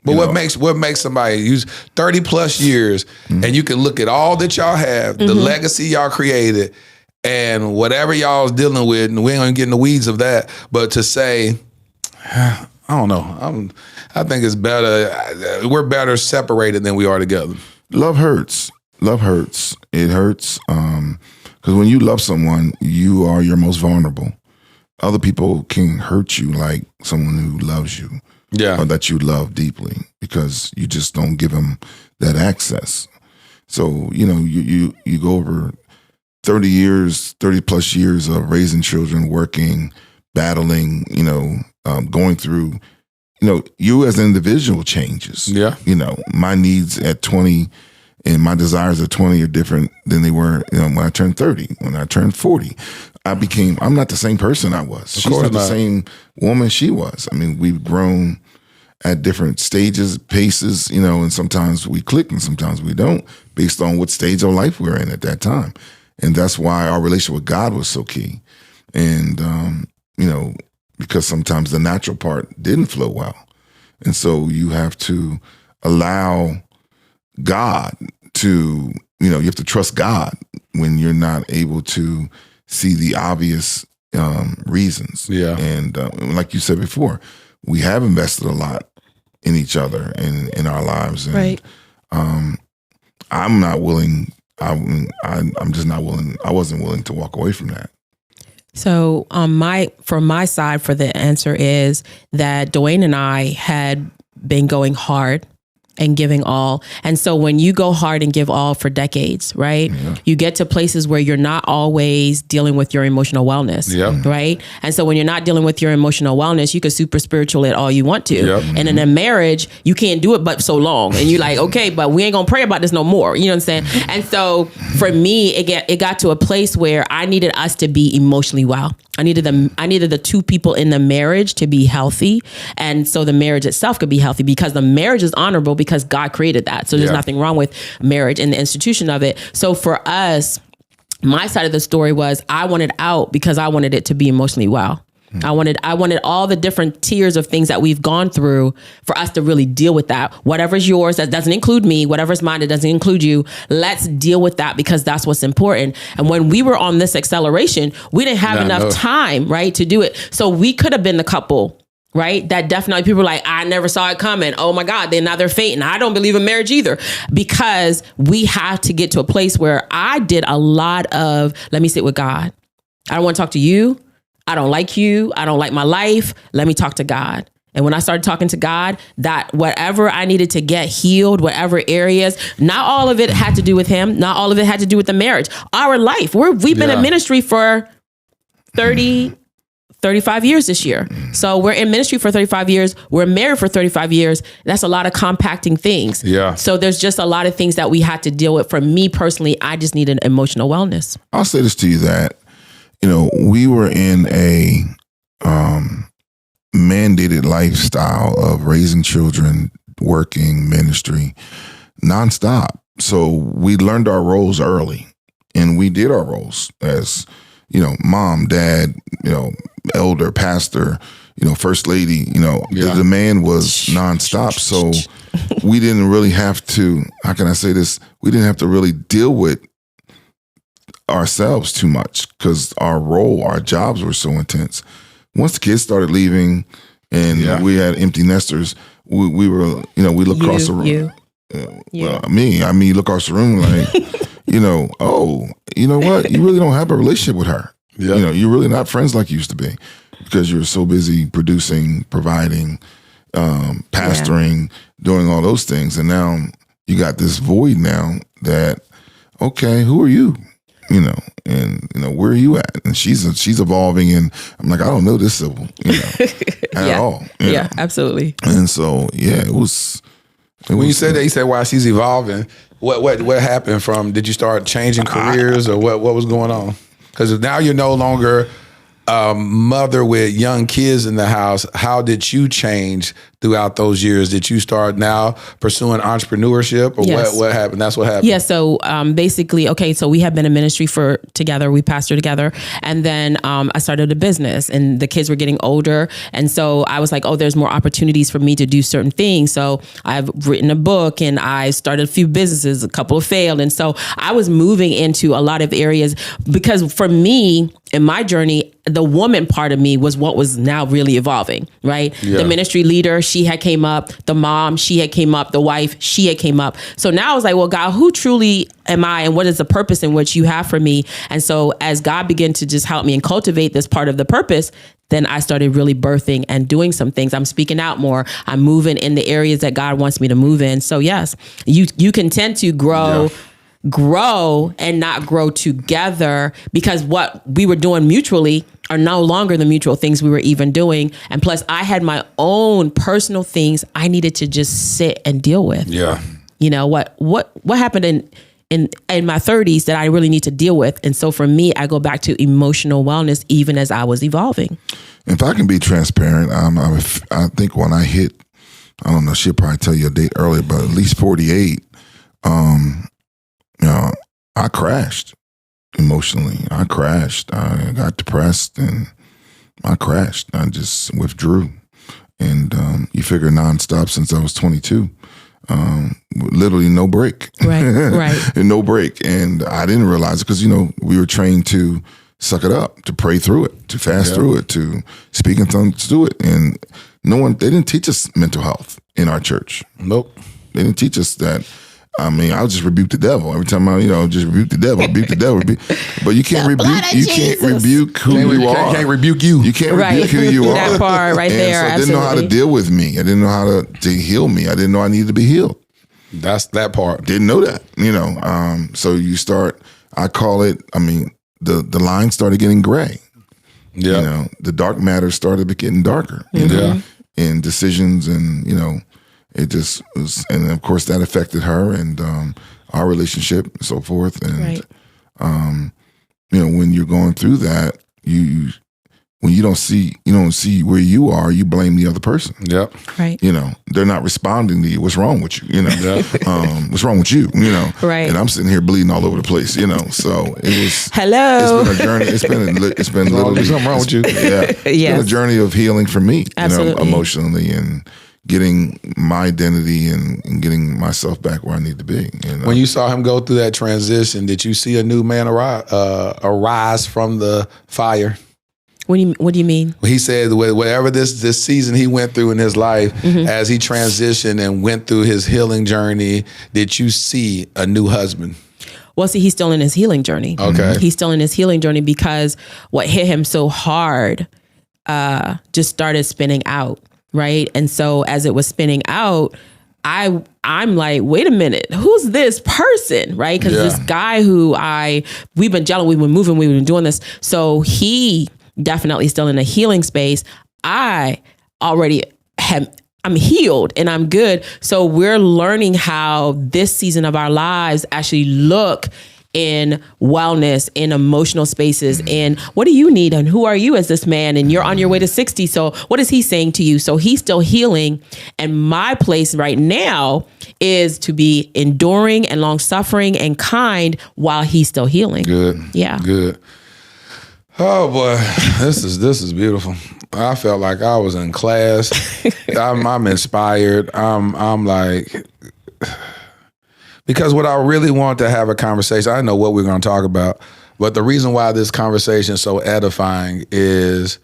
But what makes somebody use 30 plus years, and you can look at all that y'all have, the legacy y'all created, and whatever y'all's dealing with, and we ain't gonna get in the weeds of that, but to say, I don't know, I think it's better, we're better separated than we are together. Love hurts. Love hurts. It hurts. Because when you love someone, you are your most vulnerable. Other people can hurt you like someone who loves you. Yeah. Or that you love deeply, because you just don't give them that access. So, you go over 30 plus years of raising children, working, battling, going through, you as an individual changes. Yeah. My needs at 20 and my desires at 20 are different than they were when I turned 30. When I turned 40, I'm not the same person I was. She's not the same woman she was. I mean, we've grown at different stages, paces, and sometimes we click and sometimes we don't, based on what stage of life we're in at that time. And that's why our relationship with God was so key. And, because sometimes the natural part didn't flow well. And so you have to allow God to, you have to trust God when you're not able to see the obvious reasons. Yeah. And like you said before, we have invested a lot in each other and in our lives. And, right. I'm not willing. I'm just not willing. I wasn't willing to walk away from that. So from my side, for the answer is that Dwayne and I had been going hard and giving all. And so when you go hard and give all for decades, right, you get to places where you're not always dealing with your emotional wellness, right? And so when you're not dealing with your emotional wellness, you can super spiritual it all you want to. And in a marriage, you can't do it but so long. And you're like, okay, but we ain't gonna pray about this no more. You know what I'm saying? And so for me, it got to a place where I needed us to be emotionally well. I needed the two people in the marriage to be healthy. And so the marriage itself could be healthy, because the marriage is honorable because God created that. So there's nothing wrong with marriage and the institution of it. So for us, my side of the story was I wanted out because I wanted it to be emotionally well. I wanted all the different tiers of things that we've gone through for us to really deal with that. Whatever's yours, that doesn't include me. Whatever's mine, that doesn't include you. Let's deal with that, because that's what's important. And when we were on this acceleration, we didn't have enough time, right, to do it. So we could have been the couple, right? That definitely people were like, I never saw it coming. Oh my God, now they're fating. I don't believe in marriage either, because we have to get to a place where I did a lot of, let me sit with God. I don't want to talk to you. I don't like you. I don't like my life. Let me talk to God. And when I started talking to God, that whatever I needed to get healed, whatever areas, not all of it had to do with him. Not all of it had to do with the marriage. Our life. We've been in ministry for 35 years this year. So we're in ministry for 35 years. We're married for 35 years. That's a lot of compacting things. Yeah. So there's just a lot of things that we had to deal with. For me personally, I just needed emotional wellness. I'll say this to you, that, we were in a mandated lifestyle of raising children, working, ministry, nonstop. So we learned our roles early, and we did our roles as, mom, dad, elder, pastor, first lady, the demand was nonstop. So we didn't really have to, how can I say this? We didn't have to really deal with ourselves too much, because our jobs were so intense. Once the kids started leaving and we had empty nesters, we were, we look across the room. You look across the room like, oh, you know what? You really don't have a relationship with her. Yeah. You're really not friends like you used to be because you're so busy producing, providing, pastoring, doing all those things. And now you got this void now that, okay, who are you? Where are you at? And she's evolving, and I'm like, I don't know this Sybil, at all. Yeah, absolutely. And so, it was. When you said that, you said why she's evolving. What happened from? Did you start changing careers, or what was going on? Because now you're no longer a mother with young kids in the house. How did you change throughout those years? Did you start now pursuing entrepreneurship, or yes. what happened? That's what happened. Yeah. So basically, so we have been in ministry together. We pastor together, and then I started a business, and the kids were getting older, and so I was like, oh, there's more opportunities for me to do certain things. So I've written a book, and I started a few businesses. A couple have failed, and so I was moving into a lot of areas because for me in my journey, the woman part of me was what was now really evolving, right? Yeah. The ministry leader, she had came up. The mom, she had came up. The wife, she had came up. So now I was like, well, God, who truly am I, and what is the purpose in which you have for me? And so as God began to just help me and cultivate this part of the purpose, then I started really birthing and doing some things. I'm speaking out more. I'm moving in the areas that God wants me to move in. So yes, you can tend to grow and not grow together because what we were doing mutually are no longer the mutual things we were even doing. And plus I had my own personal things I needed to just sit and deal with. Yeah. What happened in my 30s that I really need to deal with. And so for me, I go back to emotional wellness even as I was evolving. If I can be transparent, I think when I hit, I don't know, she'll probably tell you a date earlier, but at least 48, I crashed emotionally. I crashed. I got depressed and I crashed. I just withdrew. And you figure nonstop since I was 22. Literally no break. Right. No break. And I didn't realize it because, we were trained to suck it up, to pray through it, to fast through it, to speak in tongues through it. And they didn't teach us mental health in our church. Nope. They didn't teach us that. I mean, I'll just rebuke the devil every time just rebuke the devil. But you can't rebuke who you are. Can't rebuke you. You can't rebuke who you are. That part right there. So I didn't know how to deal with me. I didn't know how to heal me. I didn't know I needed to be healed. That's that part. Didn't know that. So you start. I call it. I mean, the line started getting gray. Yeah. The dark matter started getting darker. In decisions and it just was, and of course that affected her and our relationship and so forth. And when you're going through that, when you don't see where you are, you blame the other person. Yep. Right. They're not responding to you. What's wrong with you? What's wrong with you? Right. And I'm sitting here bleeding all over the place. So it was. Hello. It's been a journey. It's been literally something wrong with you. Yeah. It's been a journey of healing for me. Absolutely. Emotionally and getting my identity and getting myself back where I need to be. When you saw him go through that transition, did you see a new man arise from the fire? What do you mean? He said whatever this season he went through in his life, as he transitioned and went through his healing journey, did you see a new husband? Well, see, he's still in his healing journey. Okay. He's still in his healing journey because what hit him so hard just started spinning out. Right. And so as it was spinning out, I'm like, wait a minute, who's this person? Right. Because this guy who we've been gelling, we've been moving, we've been doing this. So he definitely still in a healing space. I'm healed and I'm good. So we're learning how this season of our lives actually look in wellness, in emotional spaces, and what do you need and who are you as this man? And you're on your way to 60. So what is he saying to you? So he's still healing. And my place right now is to be enduring and long suffering and kind while he's still healing. Good. Yeah. Good. Oh boy, this is beautiful. I felt like I was in class. I'm inspired. I'm like, because what I really want to have a conversation, I know what we're going to talk about, but the reason why this conversation is so edifying is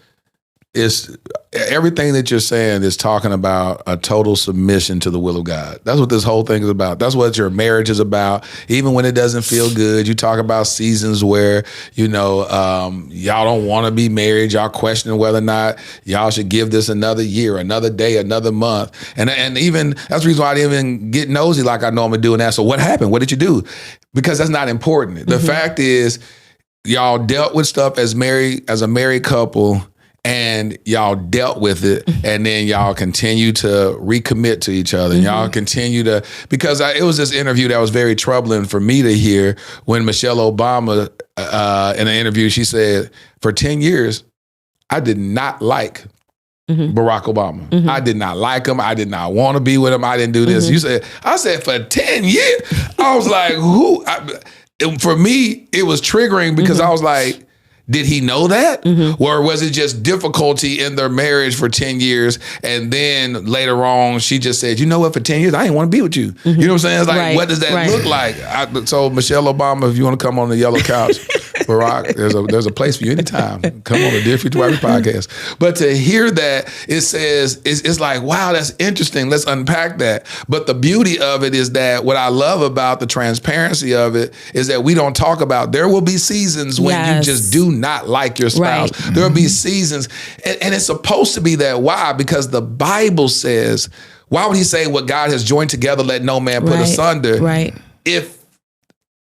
it's everything that you're saying is talking about a total submission to the will of God. That's what this whole thing is about. That's what your marriage is about. Even when it doesn't feel good, you talk about seasons where, y'all don't want to be married. Y'all questioning whether or not y'all should give this another year, another day, another month. And even that's the reason why I didn't even get nosy like I normally do and ask, so what happened? What did you do? Because that's not important. The fact is, y'all dealt with stuff as a married couple, and y'all dealt with it, and then y'all continue to recommit to each other. And y'all continue to, because it was this interview that was very troubling for me to hear when Michelle Obama, in an interview, she said, for 10 years, I did not like Barack Obama. I did not like him. I did not want to be with him. I didn't do this. I said, for 10 years? I was like, for me, it was triggering because I was like, did he know that? Or was it just difficulty in their marriage for 10 years? And then later on, she just said, you know what, for 10 years, I didn't want to be with you. You know what I'm saying? It's like, what does that look like? So Michelle Obama, if you want to come on the yellow couch, Barack, there's a place for you anytime. Come on the Dear Future Wifey podcast. But to hear that, it says, it's like, wow, that's interesting. Let's unpack that. But the beauty of it is that what I love about the transparency of it is that we don't talk about, there will be seasons when you just do not like your spouse. There will be seasons, and it's supposed to be that. Why? Because the Bible says, why would he say what God has joined together, let no man put asunder? If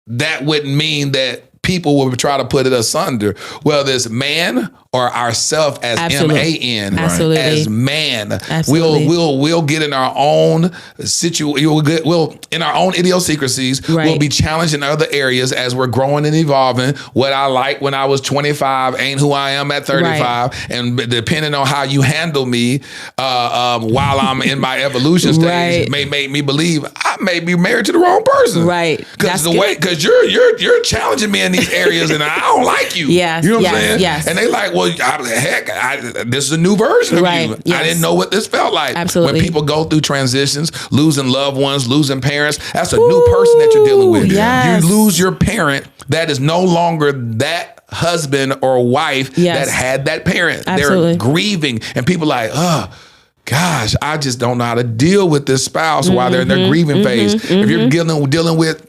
that wouldn't mean that people will try to put it asunder. Well, this man or ourself as M-A-N, as man, we'll get in our own we'll in our own idiosyncrasies. We'll be challenged in other areas as we're growing and evolving. What I like when I was 25 ain't who I am at 35, and depending on how you handle me while I'm in my evolution stage, may make me believe I may be married to the wrong person. Because you're challenging me in these areas, and I don't like you. You know what I'm saying? And they like, well, this is a new version of you. I didn't know what this felt like. When people go through transitions, losing loved ones, losing parents, that's a new person that you're dealing with. You lose your parent that is no longer that husband or wife that had that parent. They're grieving, and people are like, oh, gosh, I just don't know how to deal with this spouse while they're in their grieving phase. If you're dealing with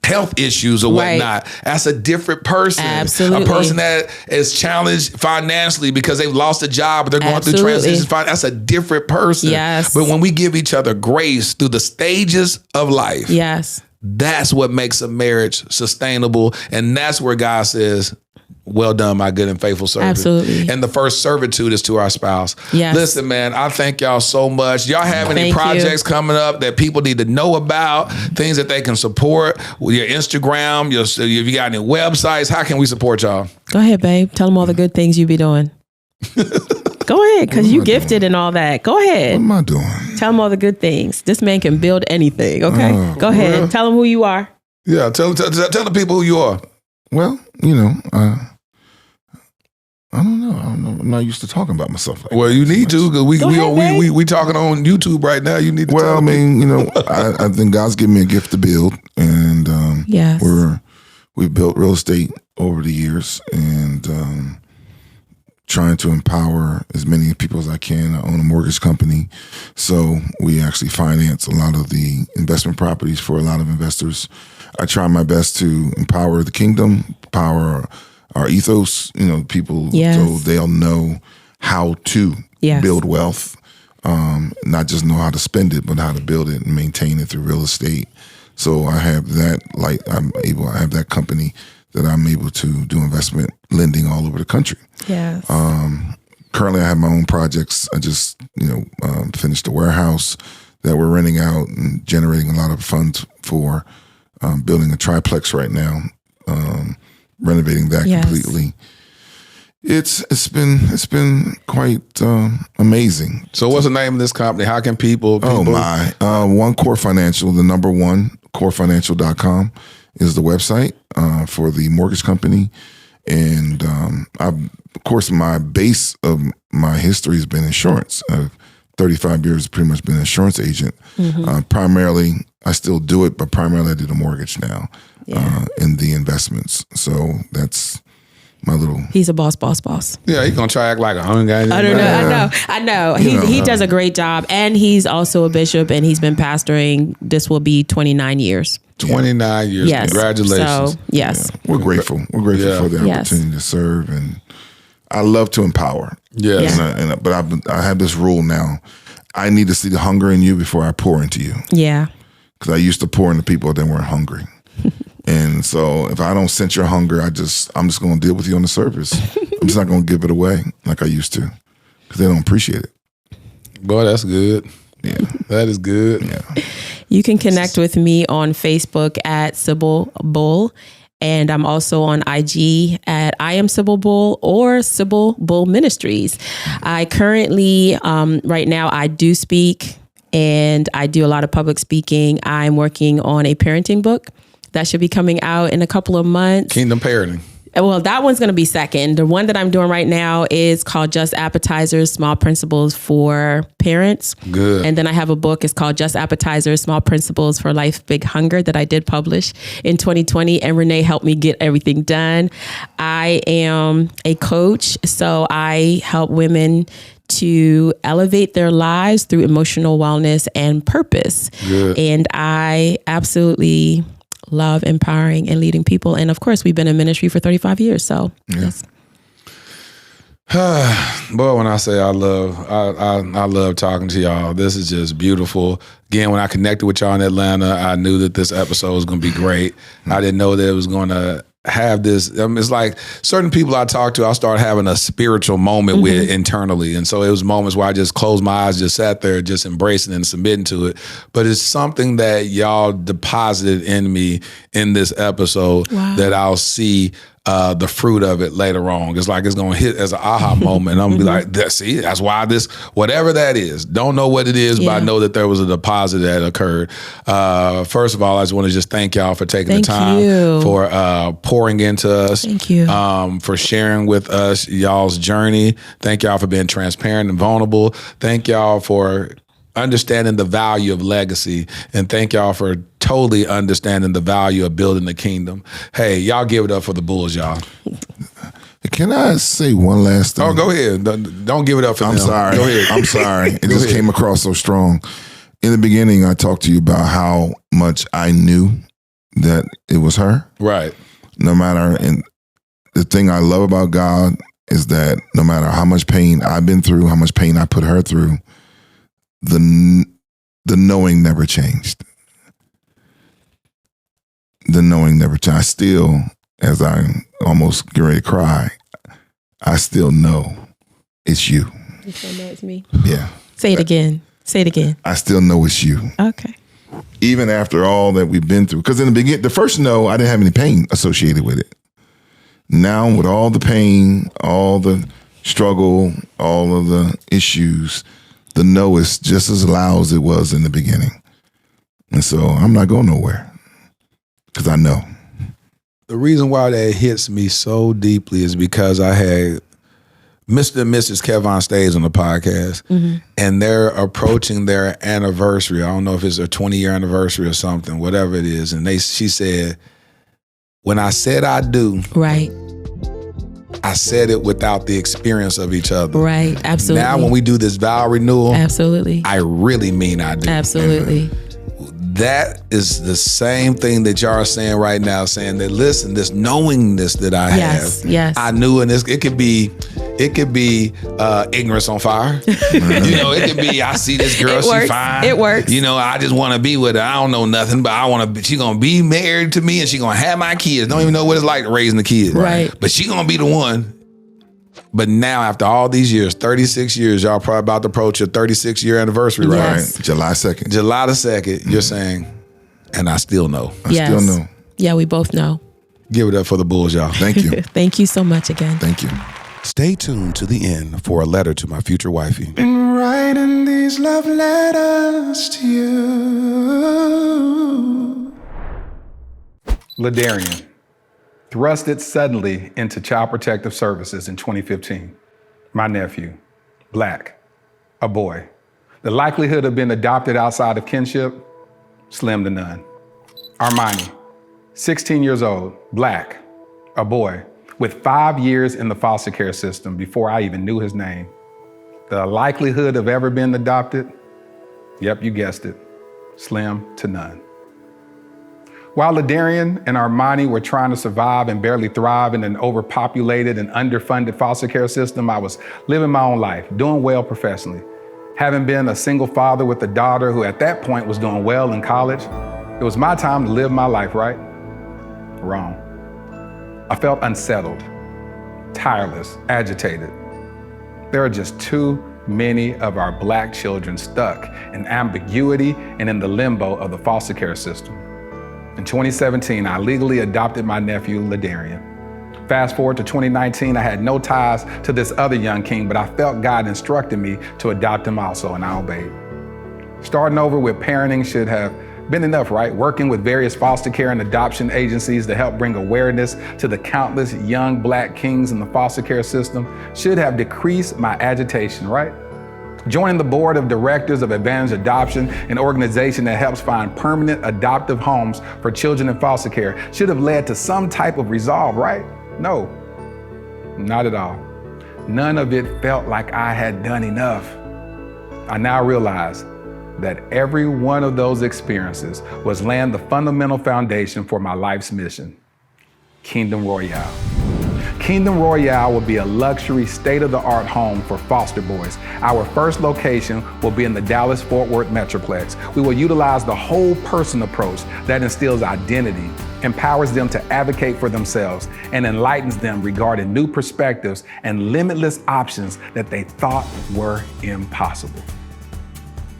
health issues or whatnot, that's a different person. A person that is challenged financially because they've lost a job, but they're going through transitions. That's a different person. But when we give each other grace through the stages of life, that's what makes a marriage sustainable. And that's where God says, well done, my good and faithful servant. And the first servitude is to our spouse. Listen, man, I thank y'all so much. Y'all have any projects coming up that people need to know about, things that they can support with your Instagram, if you got any websites, how can we support y'all? Go ahead, babe. Tell them all the good things you be doing. Go ahead, because you gifted and all that. Go ahead. What am I doing? Tell them all the good things. This man can build anything, okay? Go ahead. Tell them who you are. Yeah, tell the people who you are. Well, I don't know. I'm not used to talking about myself. Like you need to, because we talking on YouTube right now. You need to. Well, I mean, I think God's given me a gift to build, and we've built real estate over the years, and trying to empower as many people as I can. I own a mortgage company, so we actually finance a lot of the investment properties for a lot of investors. I try my best to empower the kingdom, empower our ethos, people, so they'll know how to build wealth, not just know how to spend it, but how to build it and maintain it through real estate. So I have that, I have that company that I'm able to do investment lending all over the country. Currently I have my own projects. I just, finished a warehouse that we're renting out and generating a lot of funds for, building a triplex right now. Renovating that completely. It's been quite amazing. So what's the name of this company? How can people One Core Financial, the number one, corefinancial.com is the website for the mortgage company. And of course, my base of my history has been insurance. 35 years pretty much been an insurance agent. Primarily, I still do it, but primarily I do the mortgage now. In the investments. So that's my little. He's a boss. Yeah, he's gonna try to act like a hungry guy. I know. He does a great job, and he's also a bishop, and he's been pastoring. This will be 29 years. 29 years. Yes. Congratulations. So, yes. Yeah. We're grateful. We're grateful for the opportunity to serve, and I love to empower. Yes. But I have this rule now. I need to see the hunger in you before I pour into you. Yeah. Because I used to pour into people that weren't hungry. And so if I don't sense your hunger, I'm just going to deal with you on the surface. I'm just not going to give it away like I used to because they don't appreciate it. Boy, that's good. Yeah. That is good. Yeah. You can connect with me on Facebook at Sybil Bull. And I'm also on IG at I am Sybil Bull or Sybil Bull Ministries. I currently, right now, I do speak and I do a lot of public speaking. I'm working on a parenting book that should be coming out in a couple of months. Kingdom Parenting. Well, that one's going to be second. The one that I'm doing right now is called Just Appetizers, Small Principles for Parents. Good. And then I have a book. It's called Just Appetizers, Small Principles for Life, Big Hunger that I did publish in 2020. And Renee helped me get everything done. I am a coach, so I help women to elevate their lives through emotional wellness and purpose. Good. And I absolutely love empowering and leading people. And of course, we've been in ministry for 35 years. So, yes. Boy, when I say I love talking to y'all. This is just beautiful. Again, when I connected with y'all in Atlanta, I knew that this episode was going to be great. I didn't know that it was going to have this. It's like certain people I talk to, I start having a spiritual moment with internally. And so it was moments where I just closed my eyes, just sat there, just embracing and submitting to it. But it's something that y'all deposited in me in this episode that I'll see the fruit of it later on. It's like it's going to hit as an aha moment. And I'm going to be like, see, that's why this, whatever that is, don't know what it is, but I know that there was a deposit that occurred. First of all, I just want to just thank y'all for taking the time, for pouring into us. Thank you. For sharing with us y'all's journey. Thank y'all for being transparent and vulnerable. Thank y'all for understanding the value of legacy, and thank y'all for totally understanding the value of building the kingdom. Hey, y'all give it up for the Bulls, y'all. Can I say one last thing? Oh, go ahead. Don't give it up for them. I'm sorry. Go ahead. I'm sorry. It just came across so strong. In the beginning, I talked to you about how much I knew that it was her. Right. No matter, and the thing I love about God is that no matter how much pain I've been through, how much pain I put her through, the knowing never changed. The knowing never changed. I still, as I almost get ready to cry, I still know it's you. You still know it's me? Yeah. Say it again. Say it again. I still know it's you. Okay. Even after all that we've been through. Because in the beginning, the first no, I didn't have any pain associated with it. Now with all the pain, all the struggle, all of the issues, the no is just as loud as it was in the beginning. And so I'm not going nowhere because I know. The reason why that hits me so deeply is because I had Mr. and Mrs. Kevon Stays on the podcast, and they're approaching their anniversary. I don't know if it's their 20-year anniversary or something, whatever it is. And she said, when I said I do, right, I said it without the experience of each other. Right, absolutely. Now when we do this vow renewal, absolutely, I really mean I do. Absolutely. That is the same thing that y'all are saying right now, saying that, listen, this knowingness that I have, I knew, and it could be ignorance on fire. It could be, I see this girl, she fine. It works. I just want to be with her. I don't know nothing, but she gonna be married to me and she gonna have my kids. Don't even know what it's like raising the kids. Right. But she gonna be the one. But now, after all these years, 36 years, y'all probably about to approach your 36-year anniversary, right? Yes. July 2nd. July the 2nd, you're saying, and I still know. I still know. Yeah, we both know. Give it up for the Bulls, y'all. Thank you. Thank you so much again. Thank you. Stay tuned to the end for a letter to my future wifey. Been writing these love letters to you. Ladarian. Thrusted suddenly into Child Protective Services in 2015. My nephew, Black, a boy. The likelihood of being adopted outside of kinship, slim to none. Armani, 16 years old, Black, a boy. with 5 years in the foster care system before I even knew his name. The likelihood of ever being adopted, yep, you guessed it, slim to none. While Ladarian and Armani were trying to survive and barely thrive in an overpopulated and underfunded foster care system, I was living my own life, doing well professionally. Having been a single father with a daughter who at that point was doing well in college, it was my time to live my life, right? Wrong. I felt unsettled, tireless, agitated. There are just too many of our Black children stuck in ambiguity and in the limbo of the foster care system. In 2017, I legally adopted my nephew, Ladarian. Fast forward to 2019, I had no ties to this other young king, but I felt God instructed me to adopt him also, and I obeyed. Starting over with parenting should have been enough, right? Working with various foster care and adoption agencies to help bring awareness to the countless young Black kings in the foster care system should have decreased my agitation, right? Joining the board of directors of Advantage Adoption, an organization that helps find permanent adoptive homes for children in foster care, should have led to some type of resolve, right? No, not at all. None of it felt like I had done enough. I now realize that every one of those experiences was laying the fundamental foundation for my life's mission, Kingdom Royale. Kingdom Royale will be a luxury, state-of-the-art home for foster boys. Our first location will be in the Dallas-Fort Worth Metroplex. We will utilize the whole person approach that instills identity, empowers them to advocate for themselves, and enlightens them regarding new perspectives and limitless options that they thought were impossible.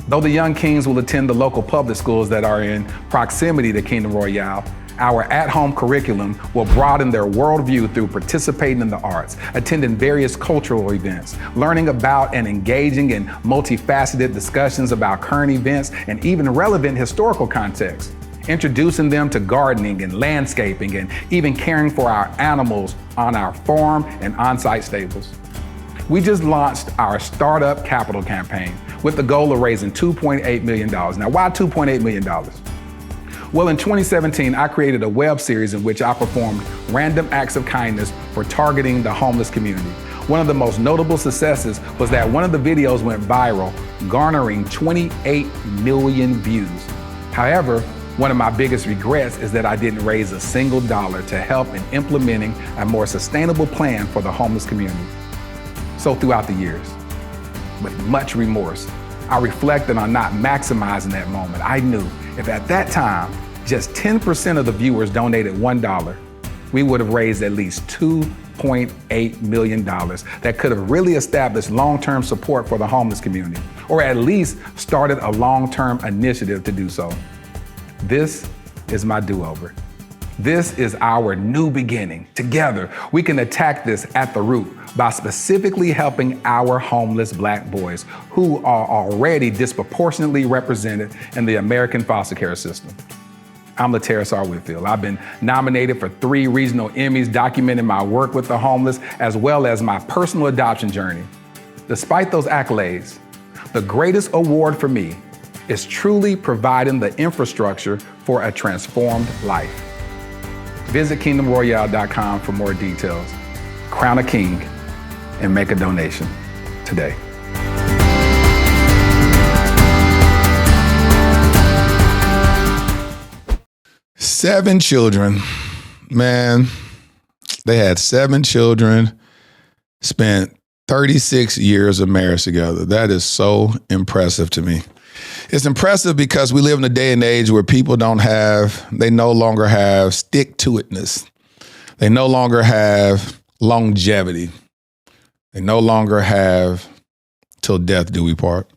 Though the young kings will attend the local public schools that are in proximity to Kingdom Royale, our at-home curriculum will broaden their worldview through participating in the arts, attending various cultural events, learning about and engaging in multifaceted discussions about current events and even relevant historical context, introducing them to gardening and landscaping and even caring for our animals on our farm and on-site stables. We just launched our Startup Capital campaign with the goal of raising $2.8 million. Now, why $2.8 million? Well, in 2017, I created a web series in which I performed random acts of kindness for targeting the homeless community. One of the most notable successes was that one of the videos went viral, garnering 28 million views. However, one of my biggest regrets is that I didn't raise a single dollar to help in implementing a more sustainable plan for the homeless community. So throughout the years, with much remorse, I reflected on not maximizing that moment. I knew if at that time, just 10% of the viewers donated $1, we would have raised at least $2.8 million that could have really established long-term support for the homeless community, or at least started a long-term initiative to do so. This is my do-over. This is our new beginning. Together, we can attack this at the root by specifically helping our homeless Black boys who are already disproportionately represented in the American foster care system. I'm Lateris R. Whitfield. I've been nominated for 3 regional Emmys documenting my work with the homeless as well as my personal adoption journey. Despite those accolades, the greatest award for me is truly providing the infrastructure for a transformed life. Visit kingdomroyale.com for more details. Crown a king and make a donation today. Seven children, man. They had 7 children, spent 36 years of marriage together. That is so impressive to me. It's impressive because we live in a day and age where people they no longer have stick-to-itness. They no longer have longevity. They no longer have till death do we part.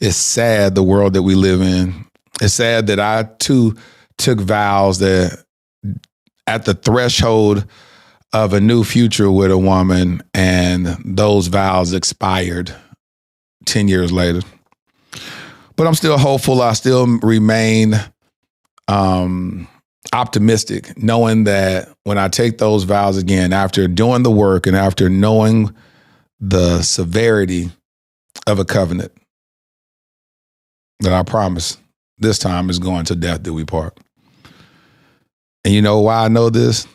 It's sad, the world that we live in. It's sad that I too took vows that at the threshold of a new future with a woman, and those vows expired 10 years later. But I'm still hopeful. I still remain optimistic, knowing that when I take those vows again, after doing the work and after knowing the severity of a covenant, that I promise this time is going to death do we part. And you know why I know this?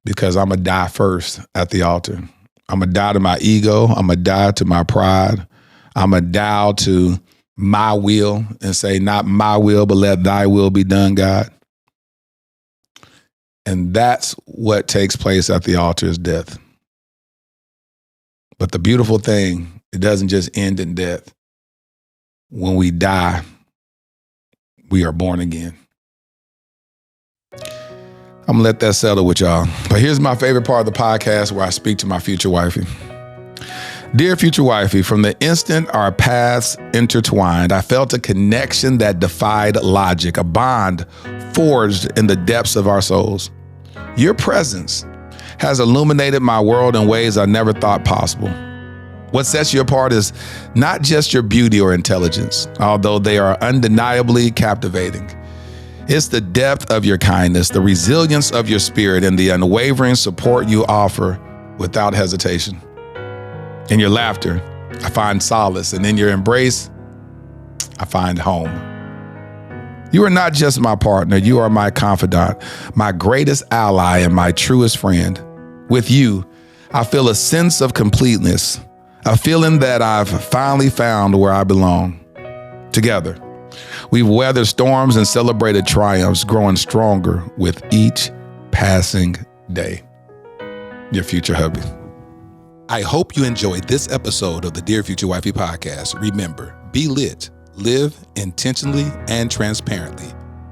because I'm going to die first at the altar. I'm going to die to my ego. I'm going to die to my pride. I'm going to die to my will and say, not my will, but let thy will be done, God. And that's what takes place at the altar is death. But the beautiful thing, it doesn't just end in death. When we die, we are born again. I'm going to let that settle with y'all. But here's my favorite part of the podcast where I speak to my future wifey. Dear future wifey, from the instant our paths intertwined, I felt a connection that defied logic, a bond forged in the depths of our souls. Your presence has illuminated my world in ways I never thought possible. What sets you apart is not just your beauty or intelligence, although they are undeniably captivating. It's the depth of your kindness, the resilience of your spirit, and the unwavering support you offer without hesitation. In your laughter, I find solace, and in your embrace, I find home. You are not just my partner, you are my confidant, my greatest ally, and my truest friend. With you, I feel a sense of completeness, a feeling that I've finally found where I belong. Together, we've weathered storms and celebrated triumphs, growing stronger with each passing day. Your future hubby. I hope you enjoyed this episode of the Dear Future Wifey podcast. Remember, be lit, live intentionally and transparently,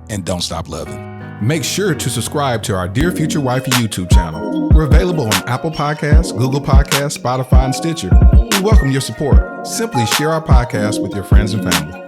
and don't stop loving. Make sure to subscribe to our Dear Future Wifey YouTube channel. We're available on Apple Podcasts, Google Podcasts, Spotify, and Stitcher. We welcome your support. Simply share our podcast with your friends and family.